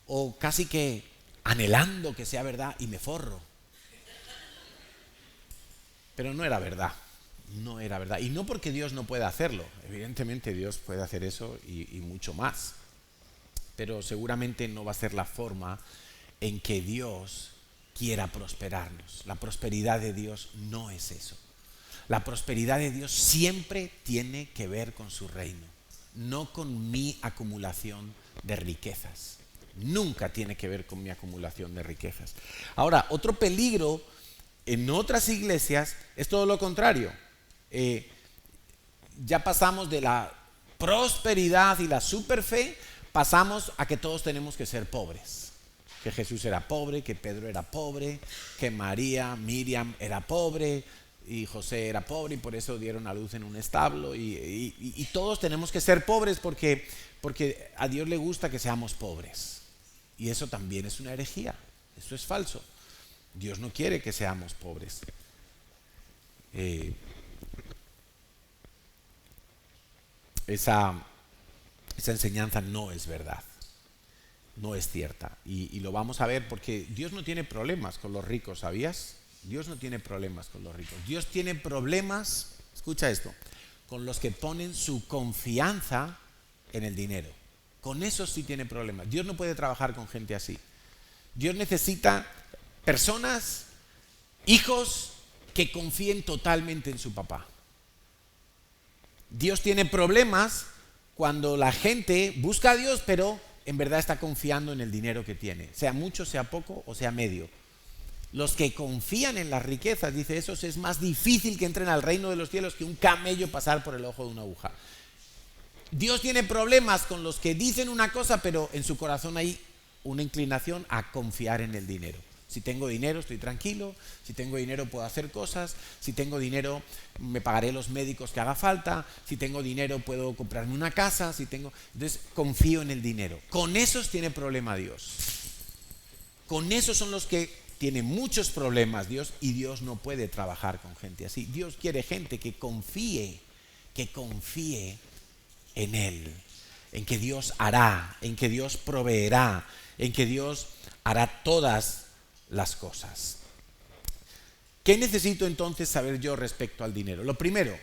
o casi que anhelando que sea verdad, y me forro. Pero no era verdad, no era verdad. Y no porque Dios no pueda hacerlo, evidentemente Dios puede hacer eso y mucho más. Pero seguramente no va a ser la forma en que Dios quiera prosperarnos. La prosperidad de Dios no es eso. La prosperidad de Dios siempre tiene que ver con su reino, no con mi acumulación de riquezas. Nunca tiene que ver con mi acumulación de riquezas. Ahora, otro peligro en otras iglesias es todo lo contrario. Ya pasamos de la prosperidad y la superfe, pasamos a que todos tenemos que ser pobres. Que Jesús era pobre, que Pedro era pobre, que María, Miriam era pobre, y José era pobre y por eso dieron a luz en un establo, y todos tenemos que ser pobres porque a Dios le gusta que seamos pobres, y eso también es una herejía, eso es falso. Dios no quiere que seamos pobres. Esa enseñanza no es verdad, no es cierta, y lo vamos a ver, porque Dios no tiene problemas con los ricos, ¿sabías? Dios no tiene problemas con los ricos. Dios tiene problemas, escucha esto, con los que ponen su confianza en el dinero. Con eso sí tiene problemas. Dios no puede trabajar con gente así. Dios necesita personas, hijos, que confíen totalmente en su papá. Dios tiene problemas cuando la gente busca a Dios, pero en verdad está confiando en el dinero que tiene, sea mucho, sea poco o sea medio. Los que confían en las riquezas, dice, esos es más difícil que entren al reino de los cielos que un camello pasar por el ojo de una aguja. Dios tiene problemas con los que dicen una cosa, pero en su corazón hay una inclinación a confiar en el dinero. Si tengo dinero estoy tranquilo, si tengo dinero puedo hacer cosas, si tengo dinero me pagaré los médicos que haga falta, si tengo dinero puedo comprarme una casa, entonces confío en el dinero. Con esos tiene problema Dios. Con esos son los que tienen muchos problemas Dios, y Dios no puede trabajar con gente así. Dios quiere gente que confíe en Él, en que Dios hará, en que Dios proveerá, en que Dios hará todas las cosas. ¿Qué necesito entonces saber yo respecto al dinero? Lo primero,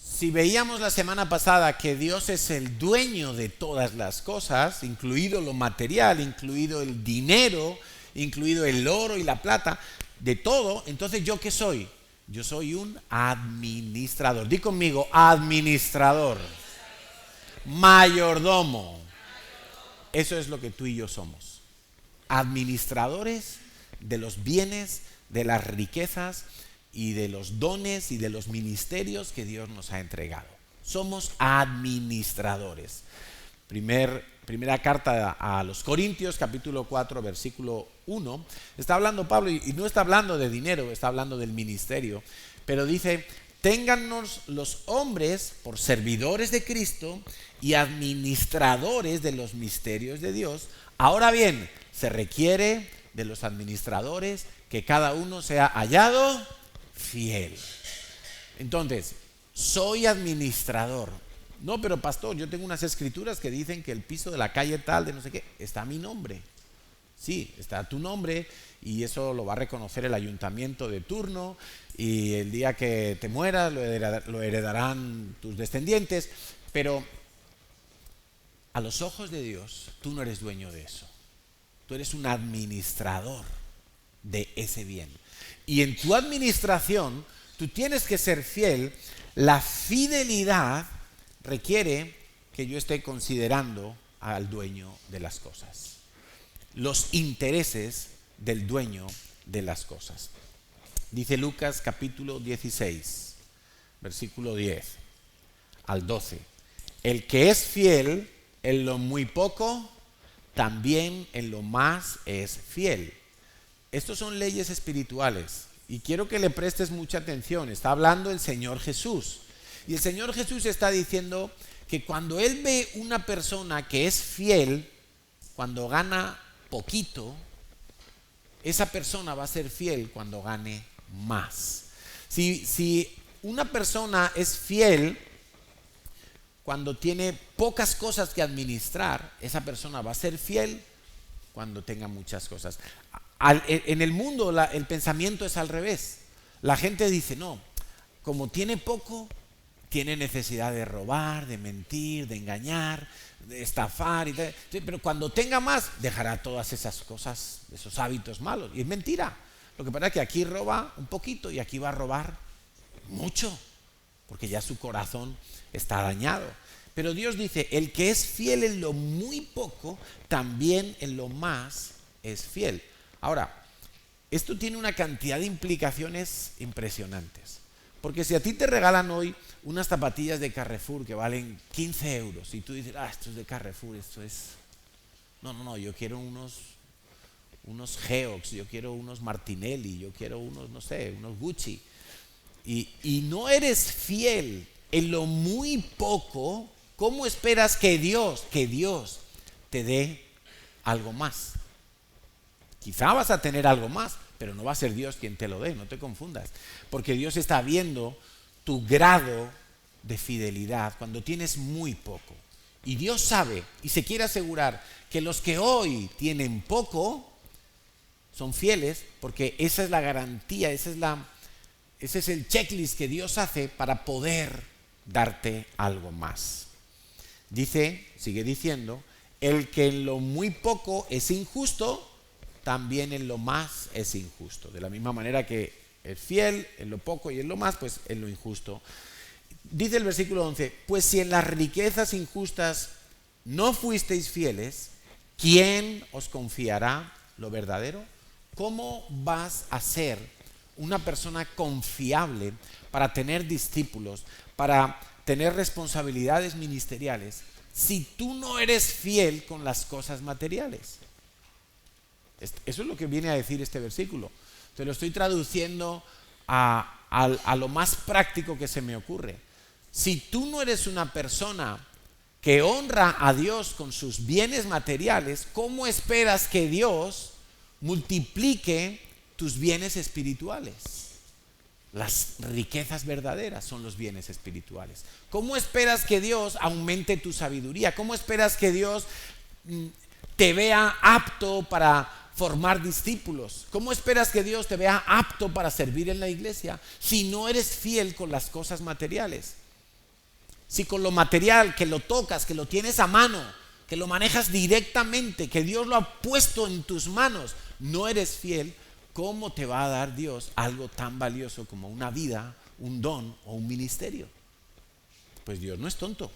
si veíamos la semana pasada que Dios es el dueño de todas las cosas, incluido lo material, incluido el dinero, incluido el oro y la plata, de todo, entonces ¿yo qué soy? Yo soy un administrador. Di conmigo, administrador. Mayordomo. Eso es lo que tú y yo somos. Administradores de los bienes, de las riquezas y de los dones y de los ministerios que Dios nos ha entregado. Somos administradores. Primera carta a los Corintios, capítulo 4, versículo 1. Está hablando Pablo, y no está hablando de dinero, está hablando del ministerio. Pero dice, téngannos los hombres por servidores de Cristo y administradores de los misterios de Dios. Ahora bien, se requiere de los administradores que cada uno sea hallado fiel. Entonces, soy administrador. No, pero pastor, yo tengo unas escrituras que dicen que el piso de la calle tal, de no sé qué, está mi nombre. Sí, está tu nombre, y eso lo va a reconocer el ayuntamiento de turno, y el día que te mueras lo heredarán tus descendientes, pero a los ojos de Dios tú no eres dueño de eso. Tú eres un administrador de ese bien. Y en tu administración tú tienes que ser fiel. La fidelidad requiere que yo esté considerando al dueño de las cosas, los intereses del dueño de las cosas. Dice Lucas capítulo 16, versículo 10 al 12. El que es fiel en lo muy poco, también en lo más es fiel. Estos son leyes espirituales y quiero que le prestes mucha atención. Está hablando el Señor Jesús. Y el Señor Jesús está diciendo que cuando Él ve una persona que es fiel, cuando gana poquito, esa persona va a ser fiel cuando gane más. Si una persona es fiel cuando tiene pocas cosas que administrar, esa persona va a ser fiel cuando tenga muchas cosas. En el mundo el pensamiento es al revés. La gente dice, no, como tiene poco, tiene necesidad de robar, de mentir, de engañar, de estafar, pero cuando tenga más, dejará todas esas cosas, esos hábitos malos. Y es mentira. Lo que pasa es que aquí roba un poquito y aquí va a robar mucho, porque ya su corazón está dañado. Pero Dios dice, el que es fiel en lo muy poco, también en lo más es fiel. Ahora, esto tiene una cantidad de implicaciones impresionantes. Porque si a ti te regalan hoy unas zapatillas de Carrefour que valen 15 euros y tú dices, esto es de Carrefour, esto es... No, yo quiero unos Geox, yo quiero unos Martinelli, yo quiero unos, no sé, unos Gucci. Y no eres fiel en lo muy poco, ¿cómo esperas que Dios te dé algo más? Quizá vas a tener algo más, pero no va a ser Dios quien te lo dé, no te confundas. Porque Dios está viendo tu grado de fidelidad cuando tienes muy poco. Y Dios sabe y se quiere asegurar que los que hoy tienen poco son fieles, porque esa es la garantía, ese es el checklist que Dios hace para poder darte algo más. Sigue diciendo, el que en lo muy poco es injusto, también en lo más es injusto. De la misma manera que es fiel en lo poco y en lo más, pues en lo injusto. Dice el versículo 11, pues si en las riquezas injustas no fuisteis fieles, ¿quién os confiará lo verdadero? ¿Cómo vas a ser una persona confiable para tener discípulos, para tener responsabilidades ministeriales, si tú no eres fiel con las cosas materiales? Eso es lo que viene a decir este versículo. Te lo estoy traduciendo a lo más práctico que se me ocurre. Si tú no eres una persona que honra a Dios con sus bienes materiales, ¿cómo esperas que Dios multiplique tus bienes espirituales? Las riquezas verdaderas son los bienes espirituales. ¿Cómo esperas que Dios aumente tu sabiduría? ¿Cómo esperas que Dios te vea apto para formar discípulos? ¿Cómo esperas que Dios te vea apto para servir en la iglesia si no eres fiel con las cosas materiales? Si con lo material, que lo tocas, que lo tienes a mano, que lo manejas directamente, que Dios lo ha puesto en tus manos, no eres fiel, ¿cómo te va a dar Dios algo tan valioso como una vida, un don o un ministerio? Pues Dios no es tonto.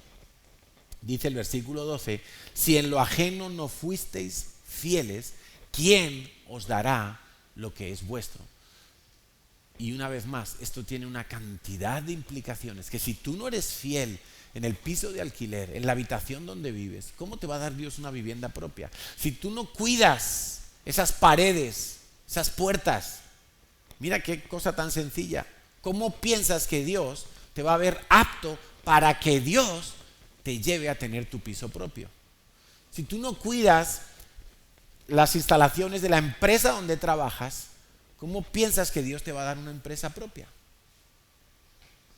Dice el versículo 12, si en lo ajeno no fuisteis fieles, ¿quién os dará lo que es vuestro? Y una vez más, esto tiene una cantidad de implicaciones, que si tú no eres fiel en el piso de alquiler, en la habitación donde vives, ¿cómo te va a dar Dios una vivienda propia? Si tú no cuidas esas paredes, esas puertas, mira qué cosa tan sencilla. ¿Cómo piensas que Dios te va a ver apto para que Dios te lleve a tener tu piso propio? Si tú no cuidas las instalaciones de la empresa donde trabajas, ¿cómo piensas que Dios te va a dar una empresa propia?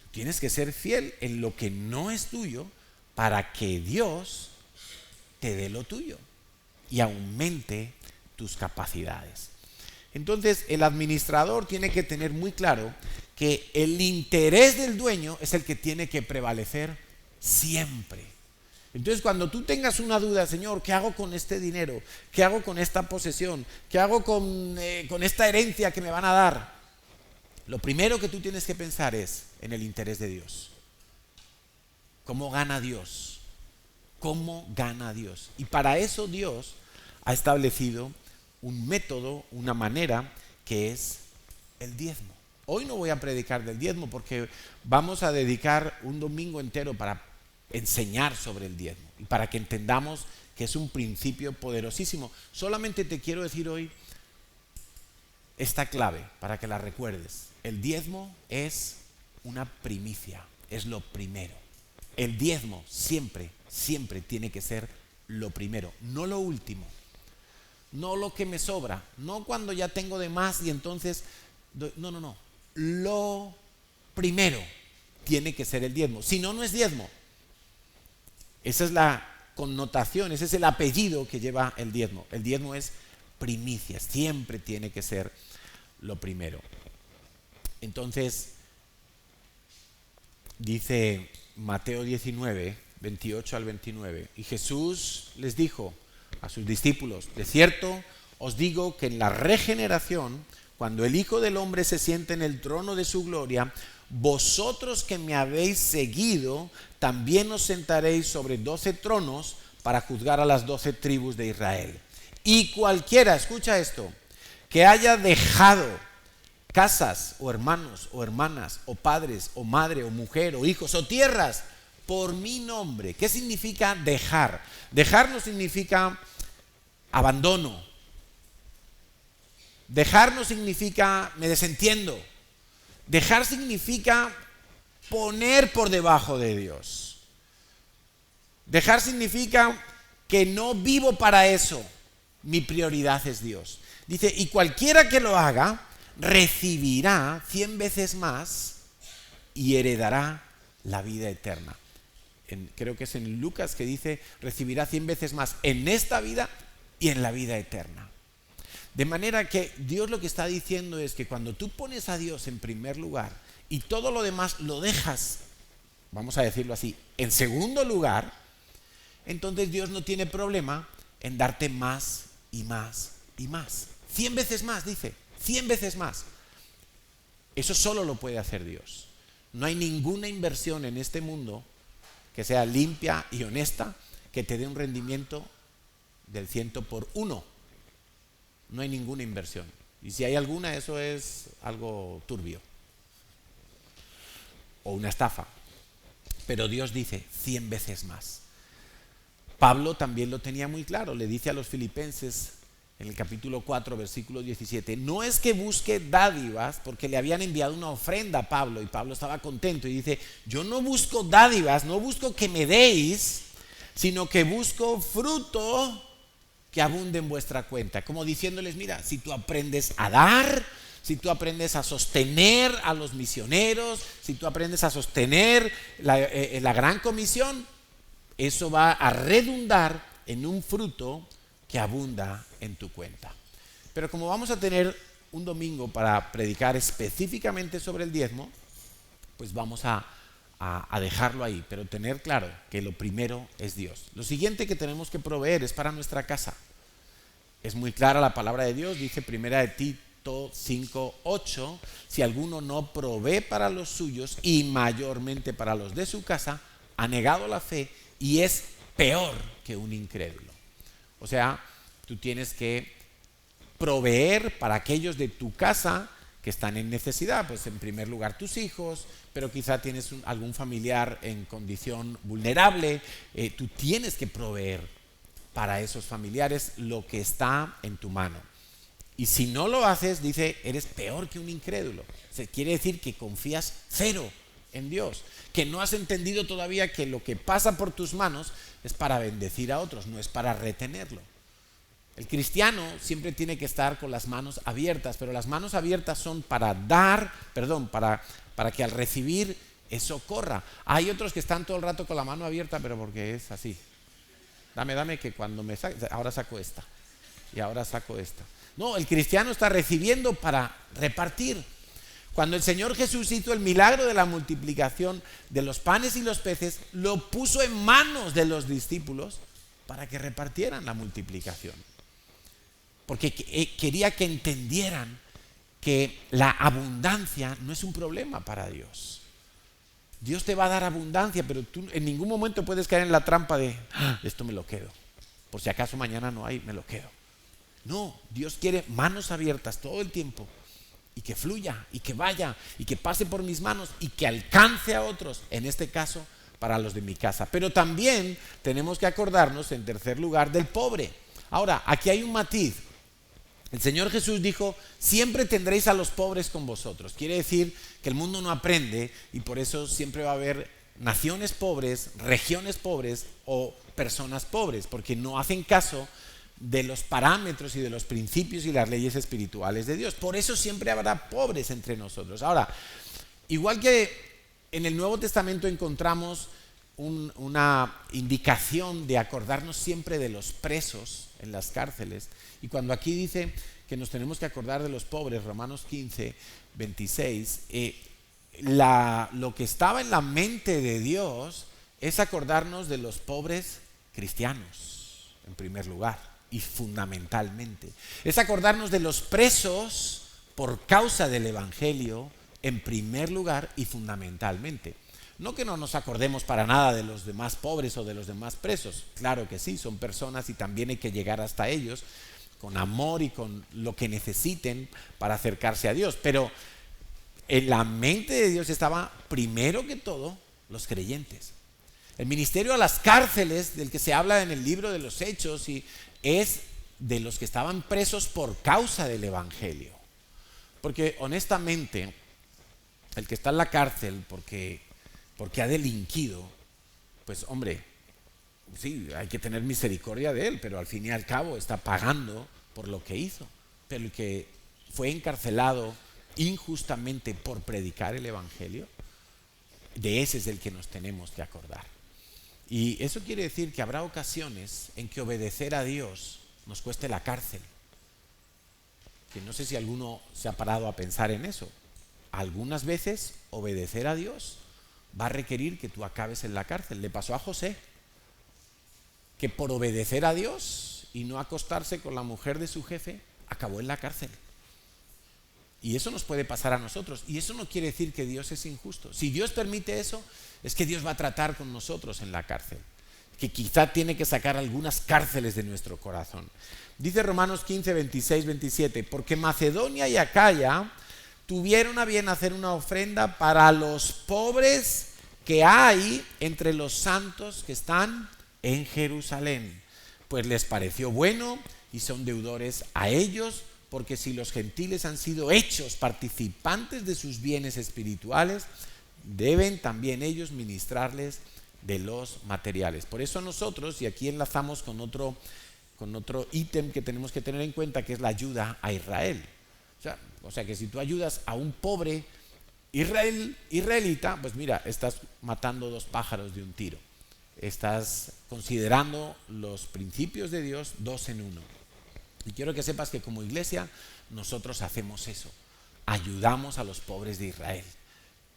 Tú tienes que ser fiel en lo que no es tuyo para que Dios te dé lo tuyo y aumente tus capacidades. Entonces, el administrador tiene que tener muy claro que el interés del dueño es el que tiene que prevalecer siempre. Entonces, cuando tú tengas una duda, Señor, ¿qué hago con este dinero? ¿Qué hago con esta posesión? ¿Qué hago con esta herencia que me van a dar? Lo primero que tú tienes que pensar es en el interés de Dios. ¿Cómo gana Dios? ¿Cómo gana Dios? Y para eso Dios ha establecido un método, una manera, que es el diezmo. Hoy no voy a predicar del diezmo porque vamos a dedicar un domingo entero para enseñar sobre el diezmo y para que entendamos que es un principio poderosísimo. Solamente te quiero decir hoy esta clave para que la recuerdes. El diezmo es una primicia, es lo primero. El diezmo siempre, siempre tiene que ser lo primero, no lo último, no lo que me sobra, no cuando ya tengo de más y entonces no. Lo primero tiene que ser el diezmo. Si no, no es diezmo. Esa es la connotación, ese es el apellido que lleva el diezmo. El diezmo es primicia, siempre tiene que ser lo primero. Entonces, dice Mateo 19, 28 al 29, y Jesús les dijo a sus discípulos, de cierto os digo que en la regeneración, cuando el Hijo del Hombre se siente en el trono de su gloria, vosotros que me habéis seguido, también os sentaréis sobre 12 tronos para juzgar a las 12 tribus de Israel. Y cualquiera, escucha esto, que haya dejado casas o hermanos o hermanas o padres o madre o mujer o hijos o tierras por mi nombre. ¿Qué significa dejar? Dejar no significa abandono. Dejar no significa me desentiendo. Dejar significa poner por debajo de Dios. Dejar significa que no vivo para eso. Mi prioridad es Dios. Dice, y cualquiera que lo haga, recibirá 100 veces más y heredará la vida eterna. Creo que es en Lucas que dice, recibirá 100 veces más en esta vida y en la vida eterna. De manera que Dios lo que está diciendo es que cuando tú pones a Dios en primer lugar y todo lo demás lo dejas vamos a decirlo así, en segundo lugar, entonces Dios no tiene problema en darte más y más y más. 100 veces más, dice, 100 veces más. Eso solo lo puede hacer Dios. No hay ninguna inversión en este mundo que sea limpia y honesta que te dé un rendimiento del 100 por 1. No hay ninguna inversión. Y si hay alguna, eso es algo turbio. O una estafa. Pero Dios dice 100 veces más. Pablo también lo tenía muy claro. Le dice a los filipenses en el capítulo 4, versículo 17, no es que busque dádivas, porque le habían enviado una ofrenda a Pablo y Pablo estaba contento y dice, yo no busco dádivas, no busco que me deis, sino que busco fruto que abunde en vuestra cuenta. Como diciéndoles, mira, si tú aprendes a dar, si tú aprendes a sostener a los misioneros, si tú aprendes a sostener la gran comisión, eso va a redundar en un fruto que abunda en tu cuenta. Pero como vamos a tener un domingo para predicar específicamente sobre el diezmo, pues vamos a dejarlo ahí, pero tener claro que lo primero es Dios. Lo siguiente que tenemos que proveer es para nuestra casa. Es muy clara la palabra de Dios, dice primera de Tito 5:8, si alguno no provee para los suyos y mayormente para los de su casa, ha negado la fe y es peor que un incrédulo. O sea, tú tienes que proveer para aquellos de tu casa que están en necesidad, pues en primer lugar tus hijos, pero quizá tienes algún familiar en condición vulnerable, tú tienes que proveer para esos familiares lo que está en tu mano. Y si no lo haces, dice, eres peor que un incrédulo. O sea, quiere decir que confías cero en Dios, que no has entendido todavía que lo que pasa por tus manos es para bendecir a otros, no es para retenerlo. El cristiano siempre tiene que estar con las manos abiertas, pero las manos abiertas son para dar, para que al recibir eso corra. Hay otros que están todo el rato con la mano abierta, pero porque es así. Dame que cuando me saque, ahora saco esta y ahora saco esta. No, el cristiano está recibiendo para repartir. Cuando el Señor Jesús hizo el milagro de la multiplicación de los panes y los peces, lo puso en manos de los discípulos para que repartieran la multiplicación. Porque quería que entendieran que la abundancia no es un problema para Dios. Dios te va a dar abundancia, pero tú en ningún momento puedes caer en la trampa de esto me lo quedo. Por si acaso mañana no hay, me lo quedo. No, Dios quiere manos abiertas todo el tiempo. Y que fluya, y que vaya, y que pase por mis manos, y que alcance a otros, en este caso, para los de mi casa. Pero también tenemos que acordarnos, en tercer lugar, del pobre. Ahora, aquí hay un matiz. El Señor Jesús dijo, siempre tendréis a los pobres con vosotros. Quiere decir que el mundo no aprende, y por eso siempre va a haber naciones pobres, regiones pobres, o personas pobres, porque no hacen caso de los parámetros y de los principios y las leyes espirituales de Dios. Por eso siempre habrá pobres entre nosotros. Ahora, igual que en el Nuevo Testamento encontramos una indicación de acordarnos siempre de los presos en las cárceles, y cuando aquí dice que nos tenemos que acordar de los pobres, Romanos 15, 26, lo que estaba en la mente de Dios es acordarnos de los pobres cristianos, en primer lugar. Y fundamentalmente es acordarnos de los presos por causa del Evangelio en primer lugar y fundamentalmente. No que no nos acordemos para nada de los demás pobres o de los demás presos, claro que sí, son personas y también hay que llegar hasta ellos con amor y con lo que necesiten para acercarse a Dios, pero en la mente de Dios estaba primero que todo los creyentes. El ministerio a las cárceles del que se habla en el libro de los Hechos y es de los que estaban presos por causa del Evangelio. Porque honestamente, el que está en la cárcel porque ha delinquido, pues hombre, sí, hay que tener misericordia de él, pero al fin y al cabo está pagando por lo que hizo. Pero el que fue encarcelado injustamente por predicar el Evangelio, de ese es el que nos tenemos que acordar. Y eso quiere decir que habrá ocasiones en que obedecer a Dios nos cueste la cárcel. Que no sé si alguno se ha parado a pensar en eso. Algunas veces obedecer a Dios va a requerir que tú acabes en la cárcel. Le pasó a José, que por obedecer a Dios y no acostarse con la mujer de su jefe, acabó en la cárcel. Y eso nos puede pasar a nosotros. Y eso no quiere decir que Dios es injusto. Si Dios permite eso, es que Dios va a tratar con nosotros en la cárcel. Que quizá tiene que sacar algunas cárceles de nuestro corazón. Dice Romanos 15, 26, 27, porque Macedonia y Acaya tuvieron a bien hacer una ofrenda para los pobres que hay entre los santos que están en Jerusalén. Pues les pareció bueno y son deudores a ellos, porque si los gentiles han sido hechos participantes de sus bienes espirituales, deben también ellos ministrarles de los materiales. Por eso nosotros, y aquí enlazamos con otro ítem que tenemos que tener en cuenta, que es la ayuda a Israel. O sea que si tú ayudas a un pobre israelita, pues mira, estás matando dos pájaros de un tiro. Estás considerando los principios de Dios dos en uno. Y quiero que sepas que como iglesia nosotros hacemos eso. Ayudamos a los pobres de Israel.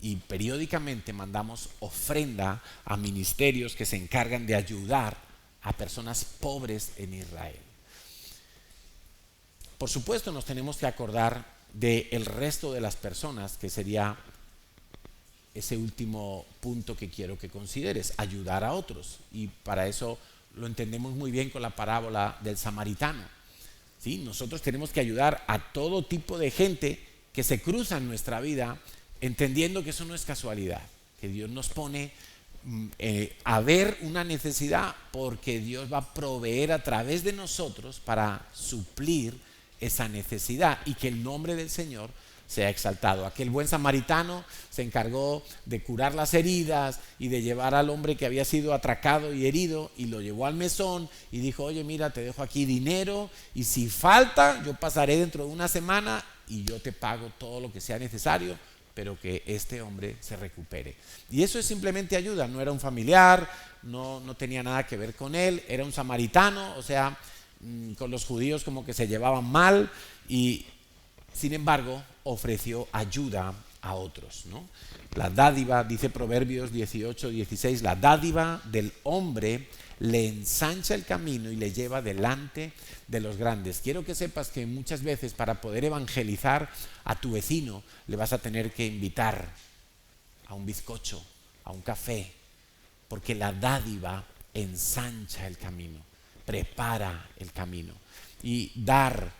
Y periódicamente mandamos ofrenda a ministerios que se encargan de ayudar a personas pobres en Israel. Por supuesto, nos tenemos que acordar del resto de las personas, que sería ese último punto que quiero que consideres, ayudar a otros. Y para eso lo entendemos muy bien con la parábola del samaritano. ¿Sí? Nosotros tenemos que ayudar a todo tipo de gente que se cruza en nuestra vida, entendiendo que eso no es casualidad, que Dios nos pone a ver una necesidad porque Dios va a proveer a través de nosotros para suplir esa necesidad y que el nombre del Señor sea exaltado. Aquel buen samaritano se encargó de curar las heridas y de llevar al hombre que había sido atracado y herido, y lo llevó al mesón y dijo: oye, mira, te dejo aquí dinero y si falta yo pasaré dentro de una semana y yo te pago todo lo que sea necesario, pero que este hombre se recupere. Y eso es simplemente ayuda. No era un familiar, no tenía nada que ver con él, era un samaritano, o sea, con los judíos como que se llevaban mal, y sin embargo ofreció ayuda a otros, ¿no? La dádiva, dice Proverbios 18, 16, la dádiva del hombre le ensancha el camino y le lleva delante de los grandes. Quiero que sepas que muchas veces para poder evangelizar a tu vecino le vas a tener que invitar a un bizcocho, a un café, porque la dádiva ensancha el camino, prepara el camino. Y dar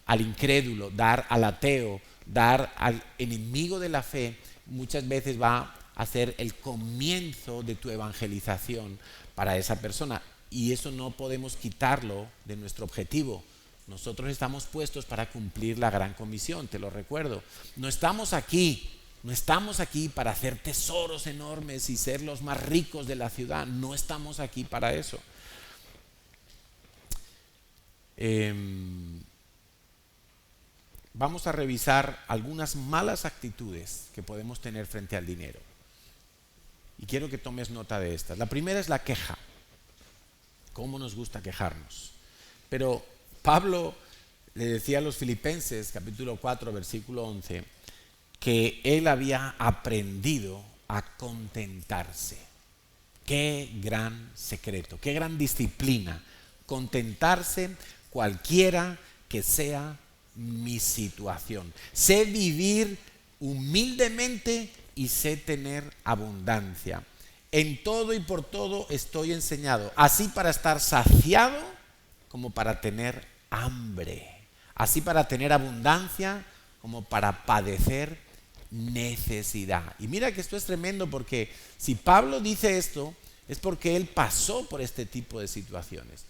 al incrédulo, dar al ateo, dar al enemigo de la fe, muchas veces va a ser el comienzo de tu evangelización para esa persona. Y eso no podemos quitarlo de nuestro objetivo. Nosotros estamos puestos para cumplir la gran comisión, te lo recuerdo. No estamos aquí para hacer tesoros enormes y ser los más ricos de la ciudad. No estamos aquí para eso. Vamos a revisar algunas malas actitudes que podemos tener frente al dinero. Y quiero que tomes nota de estas. La primera es la queja. ¿Cómo nos gusta quejarnos? Pero Pablo le decía a los Filipenses, capítulo 4, versículo 11, que él había aprendido a contentarse. Qué gran secreto, qué gran disciplina. Contentarse cualquiera que sea mi situación. Sé vivir humildemente y sé tener abundancia. En todo y por todo estoy enseñado, así para estar saciado como para tener hambre, así para tener abundancia como para padecer necesidad. Y mira que esto es tremendo, porque si Pablo dice esto es porque él pasó por este tipo de situaciones.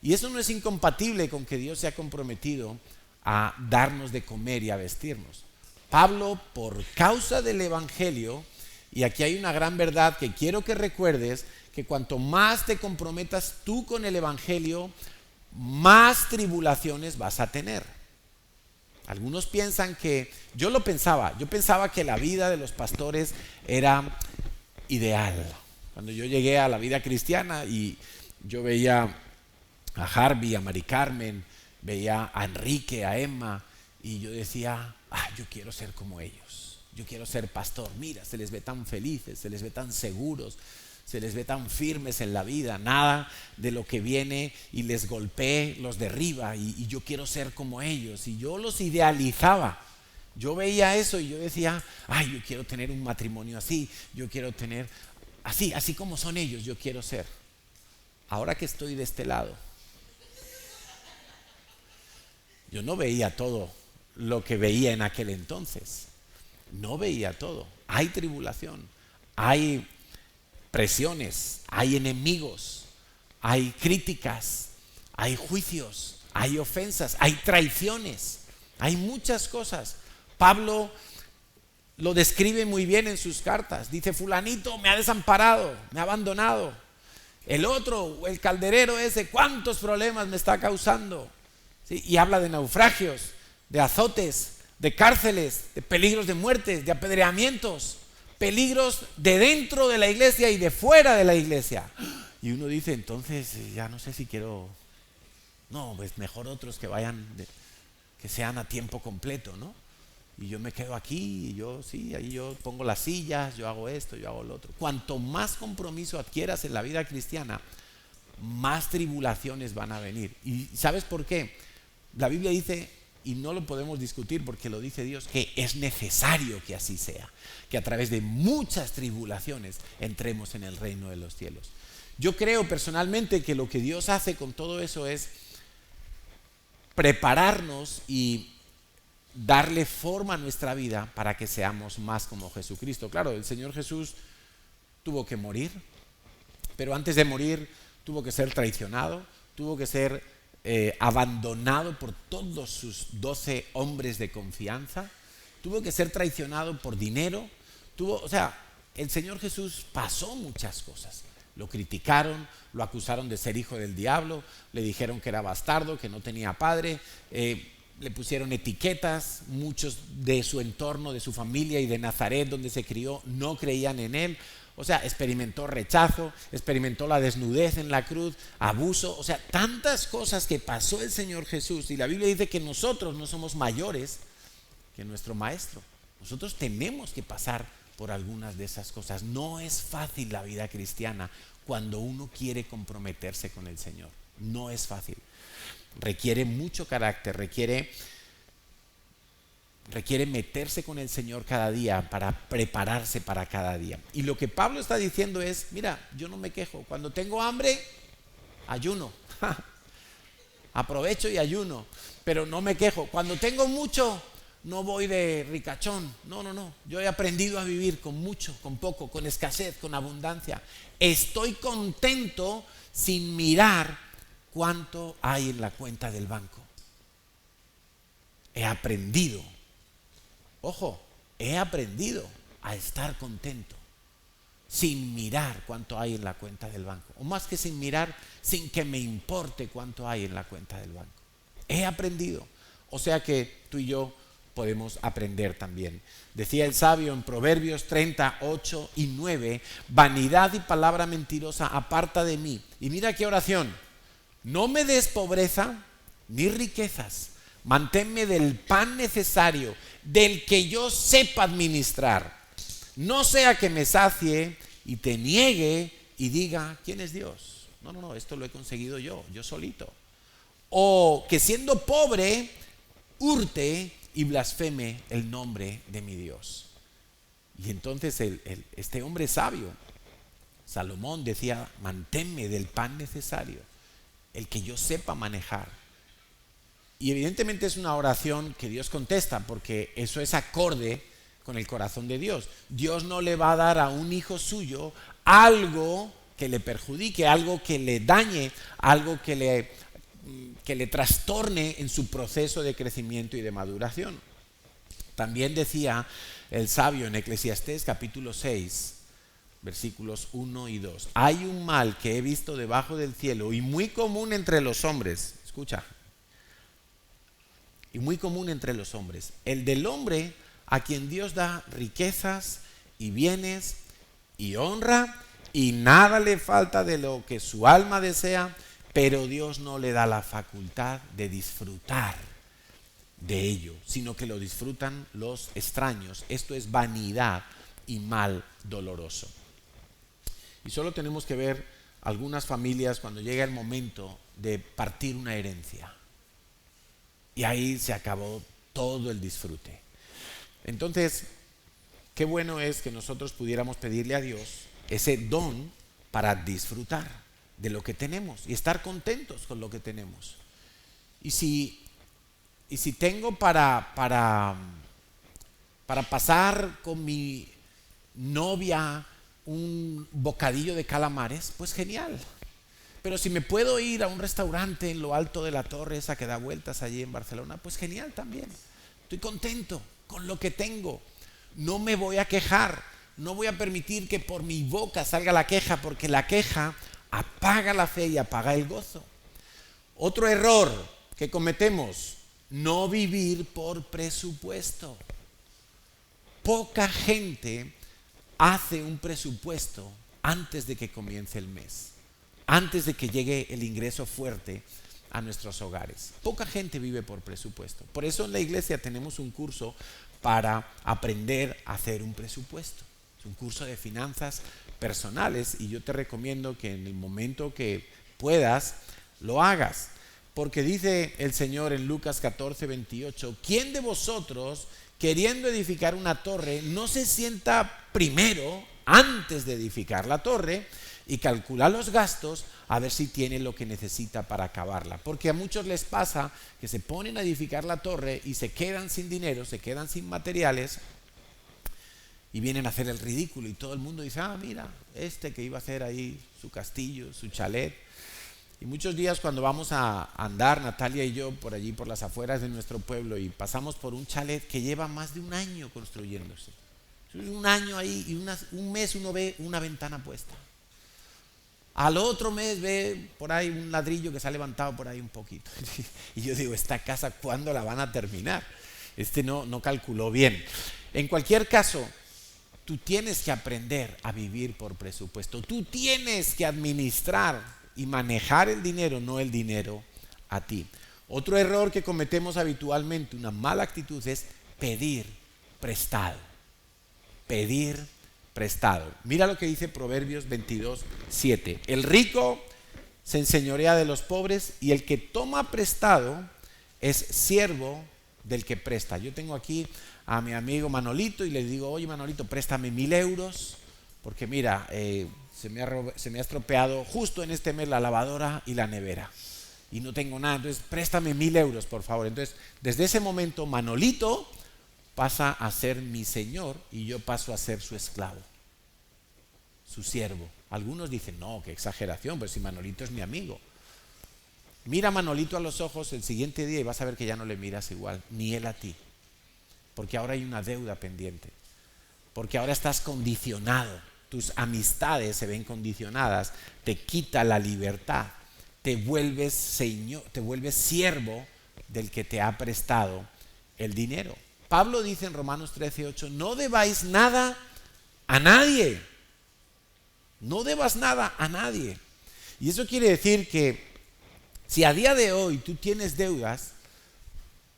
Y eso no es incompatible con que Dios se ha comprometido a darnos de comer y a vestirnos. Pablo, por causa del Evangelio, y aquí hay una gran verdad que quiero que recuerdes, que cuanto más te comprometas tú con el Evangelio, más tribulaciones vas a tener. Algunos piensan que, yo pensaba que la vida de los pastores era ideal. Cuando yo llegué a la vida cristiana y yo veía a Harvey, a Mari Carmen, veía a Enrique, a Emma, y yo decía, yo quiero ser como ellos. Yo quiero ser pastor. Mira, se les ve tan felices, se les ve tan seguros, se les ve tan firmes en la vida. Nada de lo que viene y les golpee los derriba, y yo quiero ser como ellos. Y yo los idealizaba. Yo veía eso y yo decía, ay, yo quiero tener un matrimonio así, yo quiero tener así como son ellos, yo quiero ser. Ahora que estoy de este lado, yo no veía todo lo que veía en aquel entonces. No veía todo. Hay tribulación, hay presiones, hay enemigos, hay críticas, hay juicios, hay ofensas, hay traiciones, hay muchas cosas. Pablo lo describe muy bien en sus cartas. Dice, fulanito me ha desamparado, me ha abandonado. El otro, el calderero ese, ¿cuántos problemas me está causando? ¿Sí? Y habla de naufragios, de azotes, de cárceles, de peligros de muerte, de apedreamientos, peligros de dentro de la iglesia y de fuera de la iglesia. Y uno dice, entonces ya no sé si quiero. No, pues mejor otros que vayan, que sean a tiempo completo, ¿no? Y yo me quedo aquí, y yo sí, ahí yo pongo las sillas, yo hago esto, yo hago lo otro. Cuanto más compromiso adquieras en la vida cristiana, más tribulaciones van a venir. ¿Y sabes por qué? La Biblia dice, y no lo podemos discutir porque lo dice Dios, que es necesario que así sea, que a través de muchas tribulaciones entremos en el reino de los cielos. Yo creo personalmente que lo que Dios hace con todo eso es prepararnos y darle forma a nuestra vida para que seamos más como Jesucristo. Claro, el Señor Jesús tuvo que morir, pero antes de morir tuvo que ser traicionado, tuvo que ser abandonado por todos sus 12 hombres de confianza, tuvo que ser traicionado por dinero, el Señor Jesús pasó muchas cosas. Lo criticaron, lo acusaron de ser hijo del diablo, le dijeron que era bastardo, que no tenía padre, le pusieron etiquetas. Muchos de su entorno, de su familia y de Nazaret, donde se crió, no creían en él. Experimentó rechazo, experimentó la desnudez en la cruz, abuso, tantas cosas que pasó el Señor Jesús. Y la Biblia dice que nosotros no somos mayores que nuestro Maestro. Nosotros tenemos que pasar por algunas de esas cosas. No es fácil la vida cristiana cuando uno quiere comprometerse con el Señor. No es fácil. Requiere mucho carácter, requiere meterse con el Señor cada día para prepararse para cada día. Y lo que Pablo está diciendo es, mira, yo no me quejo. Cuando tengo hambre, ayuno. Aprovecho y ayuno, pero no me quejo. Cuando tengo mucho, no voy de ricachón. No. Yo he aprendido a vivir con mucho, con poco, con escasez, con abundancia. Estoy contento sin mirar cuánto hay en la cuenta del banco. He aprendido a estar contento sin mirar cuánto hay en la cuenta del banco. O más que sin mirar, sin que me importe cuánto hay en la cuenta del banco. He aprendido. O sea que tú y yo podemos aprender también. Decía el sabio en Proverbios 38 y 9, vanidad y palabra mentirosa aparta de mí. Y mira qué oración. No me des pobreza ni riquezas. Manténme del pan necesario, del que yo sepa administrar. No sea que me sacie y te niegue y diga, ¿quién es Dios? No, esto lo he conseguido yo solito. O que siendo pobre, hurte y blasfeme el nombre de mi Dios. Y entonces este hombre sabio, Salomón, decía, manténme del pan necesario, el que yo sepa manejar. Y evidentemente es una oración que Dios contesta, porque eso es acorde con el corazón de Dios. Dios no le va a dar a un hijo suyo algo que le perjudique, algo que le dañe, algo que le trastorne en su proceso de crecimiento y de maduración. También decía el sabio en Eclesiastés capítulo 6, versículos 1 y 2. Hay un mal que he visto debajo del cielo y muy común entre los hombres. Escucha. Y muy común entre los hombres. El del hombre a quien Dios da riquezas y bienes y honra y nada le falta de lo que su alma desea, pero Dios no le da la facultad de disfrutar de ello, sino que lo disfrutan los extraños. Esto es vanidad y mal doloroso. Y solo tenemos que ver algunas familias cuando llega el momento de partir una herencia. Y ahí se acabó todo el disfrute. Entonces, qué bueno es que nosotros pudiéramos pedirle a Dios ese don para disfrutar de lo que tenemos y estar contentos con lo que tenemos. Y si tengo para pasar con mi novia un bocadillo de calamares, pues genial. Pero si me puedo ir a un restaurante en lo alto de la torre esa que da vueltas allí en Barcelona, pues genial también. Estoy contento con lo que tengo. No me voy a quejar. No voy a permitir que por mi boca salga la queja, porque la queja apaga la fe y apaga el gozo. Otro error que cometemos: no vivir por presupuesto. Poca gente hace un presupuesto antes de que comience el mes, antes de que llegue el ingreso fuerte a nuestros hogares. Poca gente vive por presupuesto. Por eso en la iglesia tenemos un curso para aprender a hacer un presupuesto. Es un curso de finanzas personales y yo te recomiendo que en el momento que puedas lo hagas. Porque dice el Señor en Lucas 14:28, ¿quién de vosotros, queriendo edificar una torre, no se sienta primero, antes de edificar la torre, y calcula los gastos a ver si tiene lo que necesita para acabarla? Porque a muchos les pasa que se ponen a edificar la torre y se quedan sin dinero, se quedan sin materiales y vienen a hacer el ridículo y todo el mundo dice, mira, este que iba a hacer ahí su castillo, su chalet. Y muchos días cuando vamos a andar, Natalia y yo, por allí, por las afueras de nuestro pueblo, y pasamos por un chalet que lleva más de un año construyéndose. Un año ahí y un mes uno ve una ventana puesta. Al otro mes ve por ahí un ladrillo que se ha levantado por ahí un poquito. Y yo digo, ¿esta casa cuándo la van a terminar? No calculó bien. En cualquier caso, tú tienes que aprender a vivir por presupuesto. Tú tienes que administrar y manejar el dinero, no el dinero a ti. Otro error que cometemos habitualmente, una mala actitud, es pedir prestado. Pedir prestado. Mira lo que dice Proverbios 22:7. El rico se enseñorea de los pobres y el que toma prestado es siervo del que presta. Yo tengo aquí a mi amigo Manolito y le digo, oye Manolito, préstame 1.000 euros porque mira, se me ha estropeado justo en este mes la lavadora y la nevera y no tengo nada, entonces préstame 1.000 euros por favor. Entonces desde ese momento Manolito pasa a ser mi señor y yo paso a ser su esclavo, su siervo. Algunos dicen, no, qué exageración, pero si Manolito es mi amigo. Mira a Manolito a los ojos el siguiente día y vas a ver que ya no le miras igual, ni él a ti, porque ahora hay una deuda pendiente, porque ahora estás condicionado, tus amistades se ven condicionadas, te quita la libertad, te vuelves señor, te vuelves siervo del que te ha prestado el dinero. Pablo dice en Romanos 13:8, no debáis nada a nadie, no debas nada a nadie. Y eso quiere decir que si a día de hoy tú tienes deudas,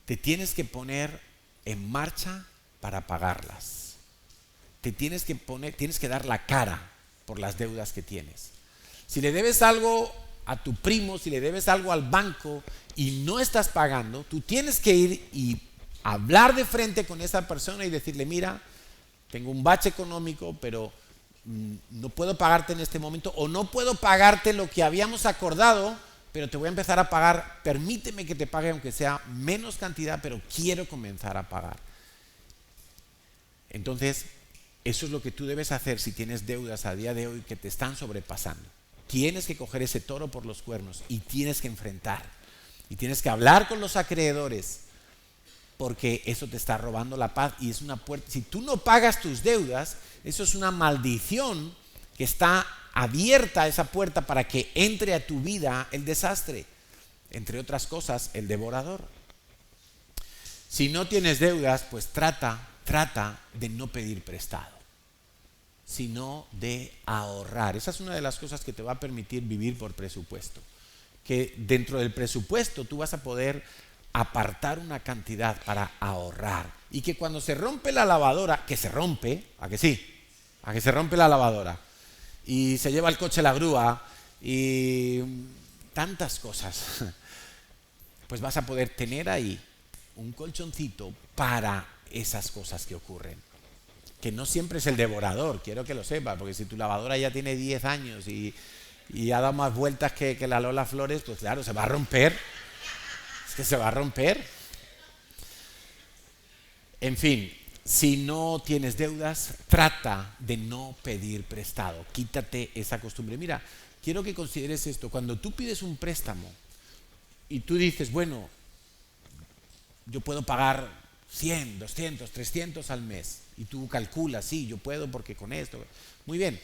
te tienes que poner en marcha para pagarlas. Tienes que dar la cara por las deudas que tienes. Si le debes algo a tu primo, si le debes algo al banco y no estás pagando, tú tienes que ir y hablar de frente con esa persona y decirle, mira, tengo un bache económico, pero no puedo pagarte en este momento, o no puedo pagarte lo que habíamos acordado, pero te voy a empezar a pagar, permíteme que te pague aunque sea menos cantidad, pero quiero comenzar a pagar. Entonces, eso es lo que tú debes hacer si tienes deudas a día de hoy que te están sobrepasando. Tienes que coger ese toro por los cuernos y tienes que enfrentar. Y tienes que hablar con los acreedores, porque eso te está robando la paz y es una puerta. Si tú no pagas tus deudas, eso es una maldición que está abierta, esa puerta, para que entre a tu vida el desastre, entre otras cosas el devorador. Si no tienes deudas, pues trata de no pedir prestado, sino de ahorrar. Esa es una de las cosas que te va a permitir vivir por presupuesto, que dentro del presupuesto tú vas a poder apartar una cantidad para ahorrar. Y que cuando se rompe la lavadora, que se rompe, ¿a que sí? A que se rompe la lavadora. Y se lleva el coche la grúa y tantas cosas. Pues vas a poder tener ahí un colchoncito para esas cosas que ocurren. Que no siempre es el devorador, quiero que lo sepas, porque si tu lavadora ya tiene 10 años y ha dado más vueltas que la Lola Flores, pues claro, se va a romper. Es que se va a romper. En fin, si no tienes deudas, trata de no pedir prestado. Quítate esa costumbre. Mira, quiero que consideres esto. Cuando tú pides un préstamo y tú dices, bueno, yo puedo pagar 100, 200, 300 al mes. Y tú calculas, sí, yo puedo porque con esto. Muy bien,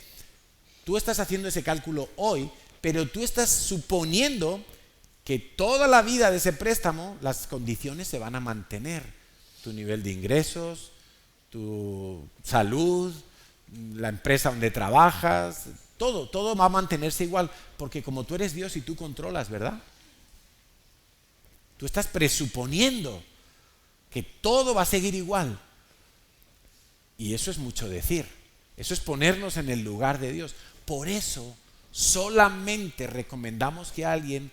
tú estás haciendo ese cálculo hoy, pero tú estás suponiendo que toda la vida de ese préstamo las condiciones se van a mantener. Tu nivel de ingresos, tu salud, la empresa donde trabajas, todo va a mantenerse igual, porque como tú eres Dios y tú controlas, ¿verdad? Tú estás presuponiendo que todo va a seguir igual. Y eso es mucho decir. Eso es ponernos en el lugar de Dios. Por eso solamente recomendamos que alguien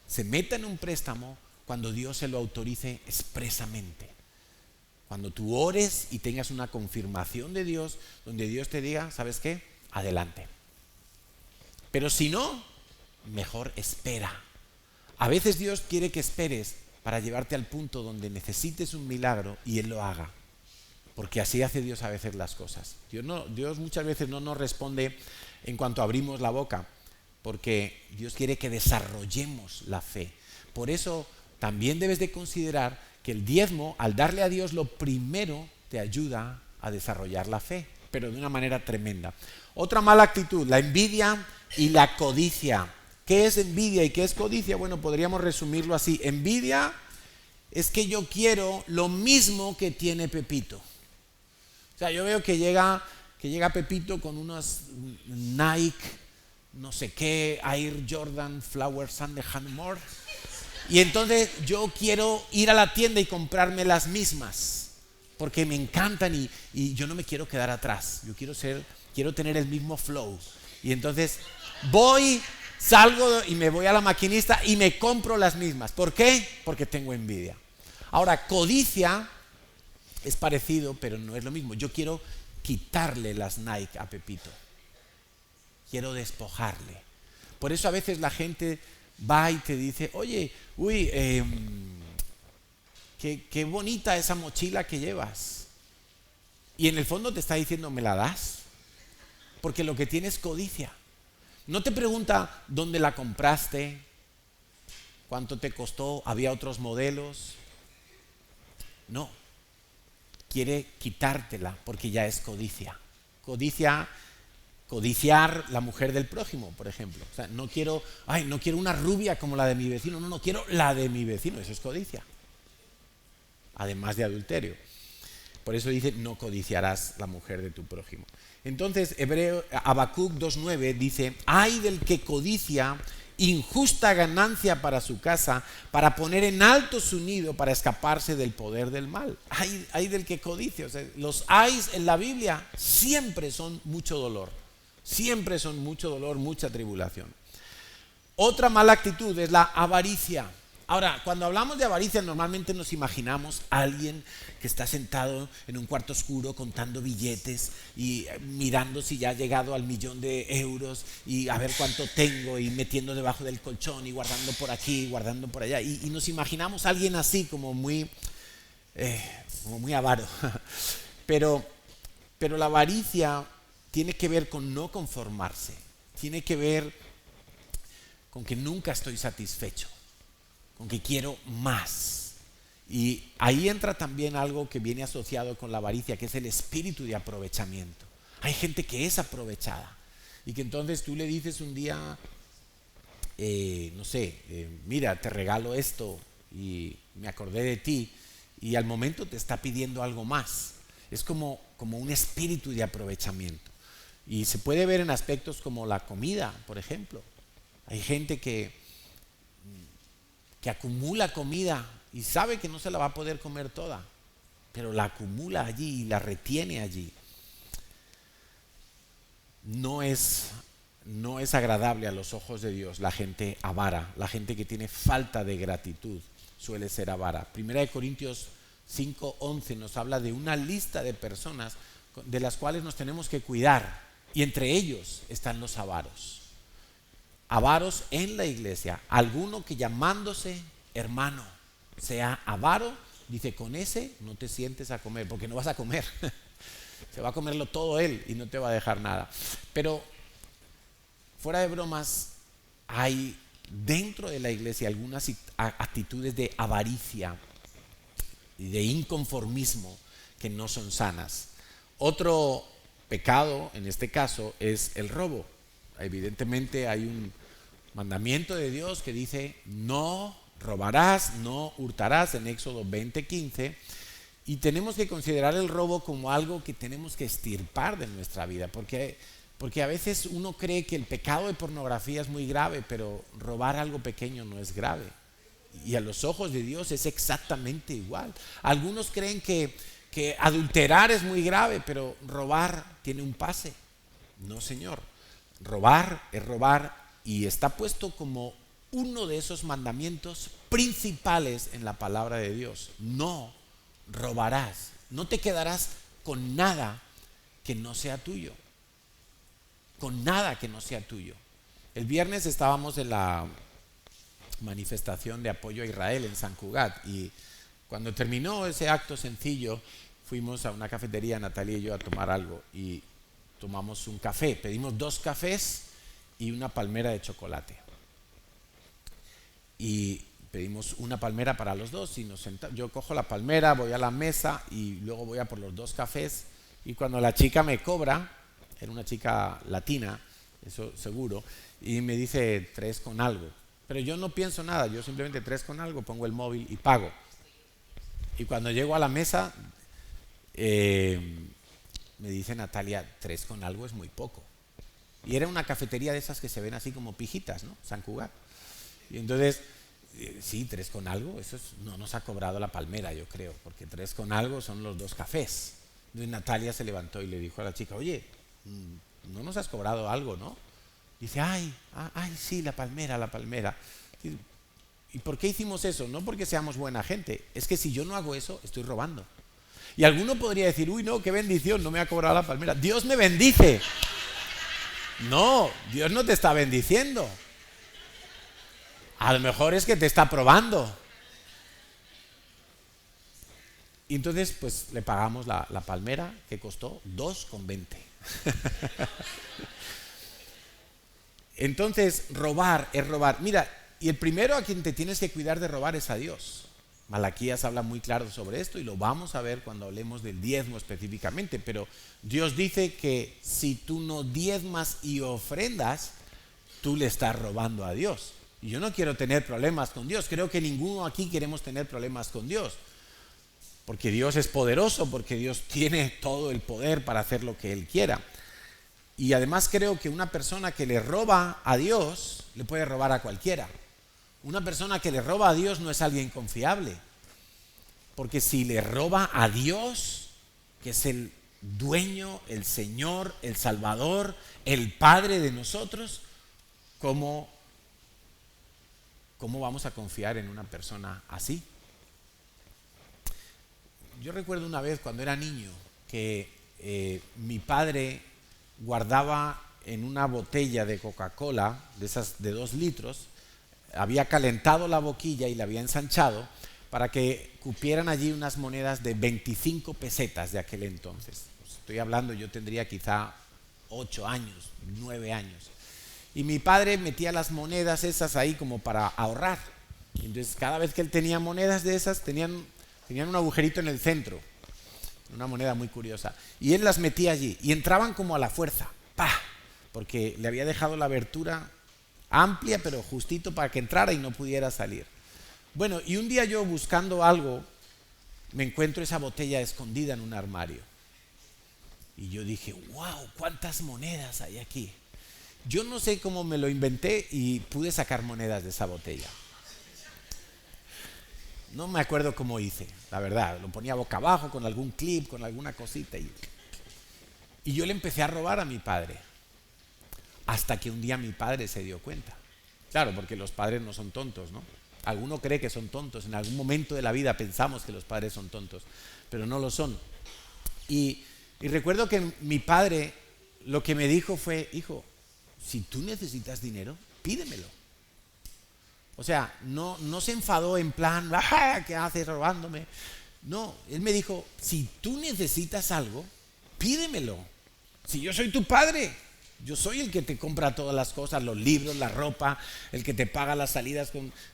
se meta en un préstamo cuando Dios se lo autorice expresamente. Cuando tú ores y tengas una confirmación de Dios, donde Dios te diga, ¿sabes qué? Adelante. Pero si no, mejor espera. A veces Dios quiere que esperes para llevarte al punto donde necesites un milagro y Él lo haga. Porque así hace Dios a veces las cosas. Dios muchas veces no nos responde en cuanto abrimos la boca, porque Dios quiere que desarrollemos la fe. Por eso también debes de considerar que el diezmo, al darle a Dios lo primero, te ayuda a desarrollar la fe, pero de una manera tremenda. Otra mala actitud, la envidia y la codicia. ¿Qué es envidia y qué es codicia? Bueno, podríamos resumirlo así. Envidia es que yo quiero lo mismo que tiene Pepito. O sea, yo veo que llega Pepito con unos Nike, no sé qué, Air Jordan, Flower Sun de Hanmore. Y entonces yo quiero ir a la tienda y comprarme las mismas, porque me encantan y yo no me quiero quedar atrás. Yo quiero tener el mismo flow. Y entonces salgo y me voy a la maquinista y me compro las mismas. ¿Por qué? Porque tengo envidia. Ahora, codicia es parecido, pero no es lo mismo. Yo quiero quitarle las Nike a Pepito. Quiero despojarle. Por eso a veces la gente va y te dice, oye, qué bonita esa mochila que llevas. Y en el fondo te está diciendo, ¿me la das? Porque lo que tiene es codicia. No te pregunta dónde la compraste, cuánto te costó, había otros modelos. No. Quiere quitártela porque ya es codicia. Codiciar la mujer del prójimo, por ejemplo. O sea, no quiero una rubia como la de mi vecino. No, quiero la de mi vecino. Eso es codicia. Además de adulterio. Por eso dice, no codiciarás la mujer de tu prójimo. Entonces, Habacuc 2:9 dice, ay del que codicia injusta ganancia para su casa, para poner en alto su nido, para escaparse del poder del mal. Ay del que codicia. O sea, los ayes en la Biblia siempre son mucho dolor. Siempre son mucho dolor, mucha tribulación. Otra mala actitud es la avaricia. Ahora, cuando hablamos de avaricia, normalmente nos imaginamos a alguien que está sentado en un cuarto oscuro contando billetes y mirando si ya ha llegado al 1.000.000 de euros y a ver cuánto tengo y metiendo debajo del colchón y guardando por aquí, guardando por allá. Y nos imaginamos a alguien así como muy avaro. Pero la avaricia tiene que ver con no conformarse. Tiene que ver con que nunca estoy satisfecho, con que quiero más. Y ahí entra también algo que viene asociado con la avaricia, que es el espíritu de aprovechamiento. Hay gente que es aprovechada y que entonces tú le dices un día, mira, te regalo esto y me acordé de ti, y al momento te está pidiendo algo más. Es como un espíritu de aprovechamiento. Y se puede ver en aspectos como la comida, por ejemplo. Hay gente que acumula comida y sabe que no se la va a poder comer toda, pero la acumula allí y la retiene allí. No es agradable a los ojos de Dios la gente avara, la gente que tiene falta de gratitud suele ser avara. Primera de Corintios 5:11 nos habla de una lista de personas de las cuales nos tenemos que cuidar, y entre ellos están los avaros. Avaros en la iglesia, alguno que llamándose hermano sea avaro, dice, con ese no te sientes a comer, porque no vas a comer. Se va a comerlo todo él y no te va a dejar nada. Pero fuera de bromas, hay dentro de la iglesia algunas actitudes de avaricia y de inconformismo que no son sanas. Otro pecado, en este caso, es el robo. Evidentemente hay un mandamiento de Dios que dice, no robarás, no hurtarás, en Éxodo 20:15, y tenemos que considerar el robo como algo que tenemos que extirpar de nuestra vida, porque a veces uno cree que el pecado de pornografía es muy grave, pero robar algo pequeño no es grave. Y a los ojos de Dios es exactamente igual. Algunos creen que adulterar es muy grave, pero robar tiene un pase. No, señor. Robar es robar, y está puesto como uno de esos mandamientos principales en la palabra de Dios. No robarás. No te quedarás con nada que no sea tuyo. Con nada que no sea tuyo. El viernes estábamos en la manifestación de apoyo a Israel en San Cugat, y cuando terminó ese acto sencillo fuimos a una cafetería, Natalia y yo, a tomar algo, y tomamos un café. Pedimos 2 cafés y una palmera de chocolate, y pedimos una palmera para los dos, y nos sentamos. Yo cojo la palmera, voy a la mesa y luego voy a por los 2 cafés, y cuando la chica me cobra, era una chica latina, eso seguro, y me dice 3 con algo. Pero yo no pienso nada, yo simplemente 3 con algo, pongo el móvil y pago. Y cuando llego a la mesa, me dice Natalia, 3 con algo es muy poco. Y era una cafetería de esas que se ven así como pijitas, ¿no? San Cugat. Y entonces, sí, 3 con algo, no nos ha cobrado la palmera, yo creo, porque 3 con algo son los 2 cafés. Entonces Natalia se levantó y le dijo a la chica, oye, no nos has cobrado algo, ¿no? Dice, ay, sí, la palmera. ¿Y por qué hicimos eso? No porque seamos buena gente, es que si yo no hago eso, estoy robando. Y alguno podría decir, uy, no, qué bendición, no me ha cobrado la palmera. Dios me bendice. No, Dios no te está bendiciendo. A lo mejor es que te está probando. Y entonces, pues, le pagamos la palmera, que costó 2,20. Entonces, robar es robar. Mira, y el primero a quien te tienes que cuidar de robar es a Dios. Malaquías habla muy claro sobre esto, y lo vamos a ver cuando hablemos del diezmo específicamente. Pero Dios dice que si tú no diezmas y ofrendas, tú le estás robando a Dios. Y yo no quiero tener problemas con Dios. Creo que ninguno aquí queremos tener problemas con Dios. Porque Dios es poderoso, porque Dios tiene todo el poder para hacer lo que Él quiera. Y además creo que una persona que le roba a Dios, le puede robar a cualquiera. Una persona que le roba a Dios no es alguien confiable. Porque si le roba a Dios, que es el dueño, el Señor, el Salvador, el Padre de nosotros, ¿cómo vamos a confiar en una persona así? Yo recuerdo una vez cuando era niño que mi padre guardaba en una botella de Coca-Cola, de esas de 2 litros, había calentado la boquilla y la había ensanchado para que cupieran allí unas monedas de 25 pesetas de aquel entonces. Estoy hablando, yo tendría quizá 8 años, 9 años. Y mi padre metía las monedas esas ahí como para ahorrar. Entonces cada vez que él tenía monedas de esas, tenían un agujerito en el centro, una moneda muy curiosa, y él las metía allí y entraban como a la fuerza, ¡pah!, porque le había dejado la abertura amplia pero justito para que entrara y no pudiera salir. Bueno, y un día yo buscando algo me encuentro esa botella escondida en un armario y yo dije, wow, cuántas monedas hay aquí. Yo no sé cómo me lo inventé y pude sacar monedas de esa botella. No me acuerdo cómo hice, la verdad. Lo ponía boca abajo con algún clip, con alguna cosita. Y yo le empecé a robar a mi padre. Hasta que un día mi padre se dio cuenta. Claro, porque los padres no son tontos, ¿no? Alguno cree que son tontos. En algún momento de la vida pensamos que los padres son tontos, pero no lo son. Y recuerdo que mi padre lo que me dijo fue: hijo, si tú necesitas dinero, pídemelo. O sea, no se enfadó en plan, ¿qué haces robándome? No, él me dijo: si tú necesitas algo, pídemelo. Si yo soy tu padre, yo soy el que te compra todas las cosas, los libros, la ropa, el que te paga las salidas,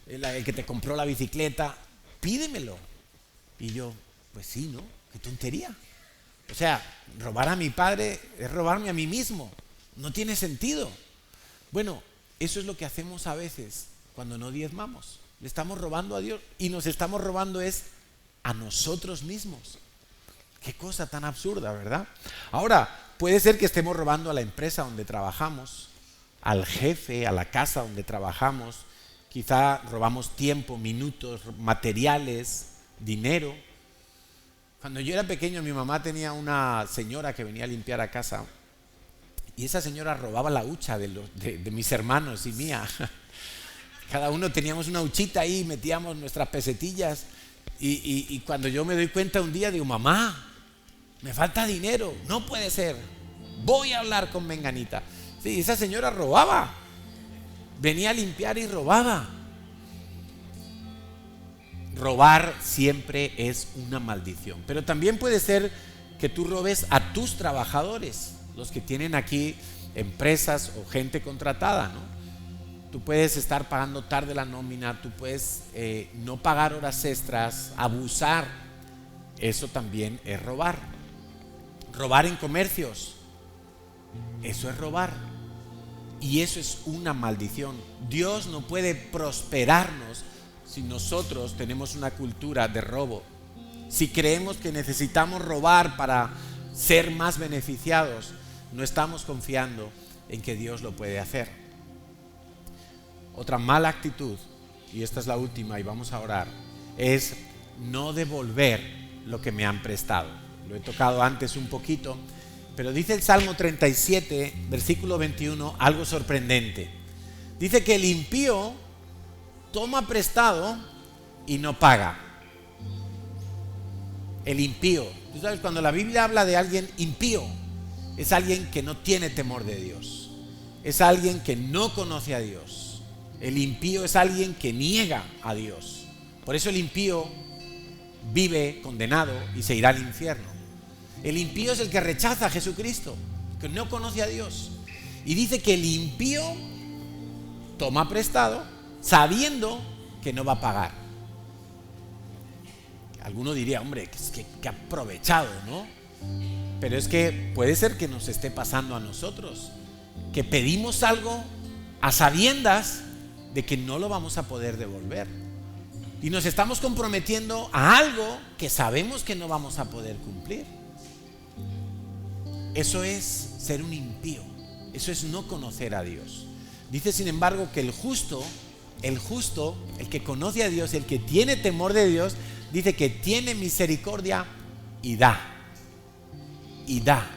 el que te compró la bicicleta, pídemelo. Y yo, pues sí, ¿no? Qué tontería. O sea, robar a mi padre es robarme a mí mismo. No tiene sentido. Bueno, eso es lo que hacemos a veces cuando no diezmamos. Le estamos robando a Dios y nos estamos robando es a nosotros mismos. Qué cosa tan absurda, ¿verdad? Ahora, puede ser que estemos robando a la empresa donde trabajamos, al jefe, a la casa donde trabajamos. Quizá robamos tiempo, minutos, materiales, dinero. Cuando yo era pequeño, mi mamá tenía una señora que venía a limpiar a casa y esa señora robaba la hucha de mis hermanos y mía. Cada uno teníamos una huchita ahí, metíamos nuestras pesetillas y cuando yo me doy cuenta un día, digo: mamá, me falta dinero, no puede ser, voy a hablar con menganita. Sí, esa señora robaba, venía a limpiar y robaba. Robar siempre es una maldición, pero también puede ser que tú robes a tus trabajadores, los que tienen aquí empresas o gente contratada, ¿no? Tú puedes estar pagando tarde la nómina, tú puedes no pagar horas extras, abusar. Eso también es robar. Robar en comercios, eso es robar. Y eso es una maldición. Dios no puede prosperarnos si nosotros tenemos una cultura de robo. Si creemos que necesitamos robar para ser más beneficiados, no estamos confiando en que Dios lo puede hacer. Otra mala actitud, y esta es la última y vamos a orar, es no devolver lo que me han prestado. Lo he tocado antes un poquito, pero dice el Salmo 37, versículo 21, algo sorprendente. Dice que el impío toma prestado y no paga. El impío. Tú sabes, cuando la Biblia habla de alguien impío, es alguien que no tiene temor de Dios. Es alguien que no conoce a Dios. El impío es alguien que niega a Dios. Por eso el impío vive condenado y se irá al infierno. El impío es el que rechaza a Jesucristo, que no conoce a Dios. Y dice que el impío toma prestado sabiendo que no va a pagar. Alguno diría: hombre, que aprovechado, ¿no? Pero es que puede ser que nos esté pasando a nosotros, que pedimos algo a sabiendas de que no lo vamos a poder devolver. Y nos estamos comprometiendo a algo que sabemos que no vamos a poder cumplir. Eso es ser un impío. Eso es no conocer a Dios. Dice, sin embargo, que el justo, el que conoce a Dios, el que tiene temor de Dios, dice que tiene misericordia y da. Y da.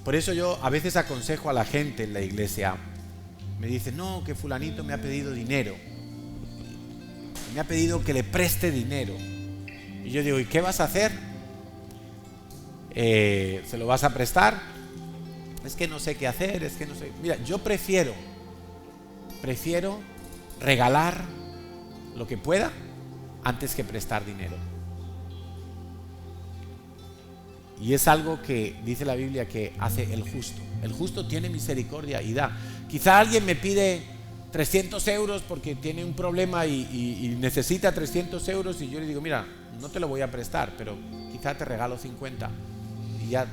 Por eso yo a veces aconsejo a la gente en la iglesia. Me dice: no, que fulanito me ha pedido dinero. Me ha pedido que le preste dinero. Y yo digo: ¿y qué vas a hacer? ¿Se lo vas a prestar? Es que no sé qué hacer, es que no sé. Mira, yo prefiero regalar lo que pueda antes que prestar dinero. Y es algo que dice la Biblia que hace el justo. El justo tiene misericordia y da. Quizá alguien me pide 300 euros porque tiene un problema y necesita 300 euros y yo le digo: mira, no te lo voy a prestar, pero quizá te regalo 50 y ya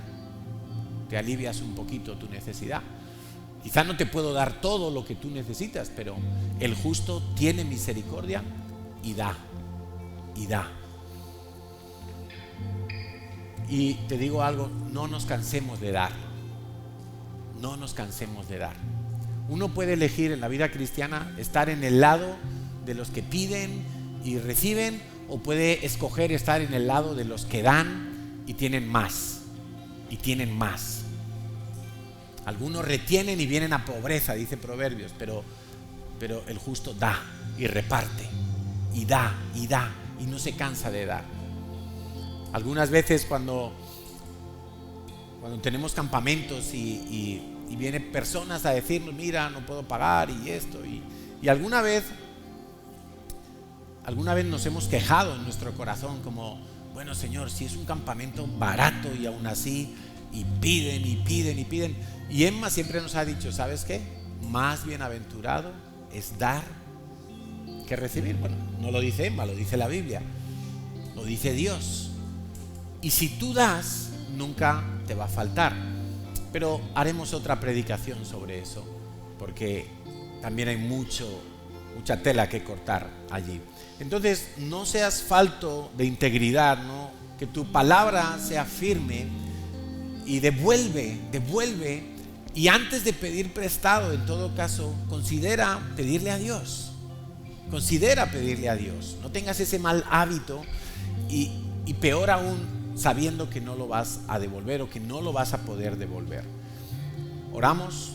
te alivias un poquito tu necesidad. Quizá no te puedo dar todo lo que tú necesitas, pero el justo tiene misericordia y da. Y da. Y te digo algo: no nos cansemos de dar. No nos cansemos de dar. Uno puede elegir en la vida cristiana estar en el lado de los que piden y reciben, o puede escoger estar en el lado de los que dan y tienen más, y tienen más. Algunos retienen y vienen a pobreza, dice Proverbios, pero el justo da y reparte, y da, y no se cansa de dar. Algunas veces cuando tenemos campamentos y vienen personas a decirnos, mira, no puedo pagar y esto, y alguna vez nos hemos quejado en nuestro corazón como, bueno, Señor, si es un campamento barato y aún así, y piden, y Emma siempre nos ha dicho, ¿sabes qué? Más bienaventurado es dar que recibir. Bueno, no lo dice Emma, lo dice la Biblia, lo dice Dios. Y si tú das, nunca te va a faltar. Pero haremos otra predicación sobre eso, porque también hay mucha tela que cortar allí. Entonces, no seas falto de integridad, ¿no? Que tu palabra sea firme y devuelve. Y antes de pedir prestado, en todo caso, considera pedirle a Dios. No tengas ese mal hábito y peor aún, sabiendo que no lo vas a devolver o que no lo vas a poder devolver. Oramos.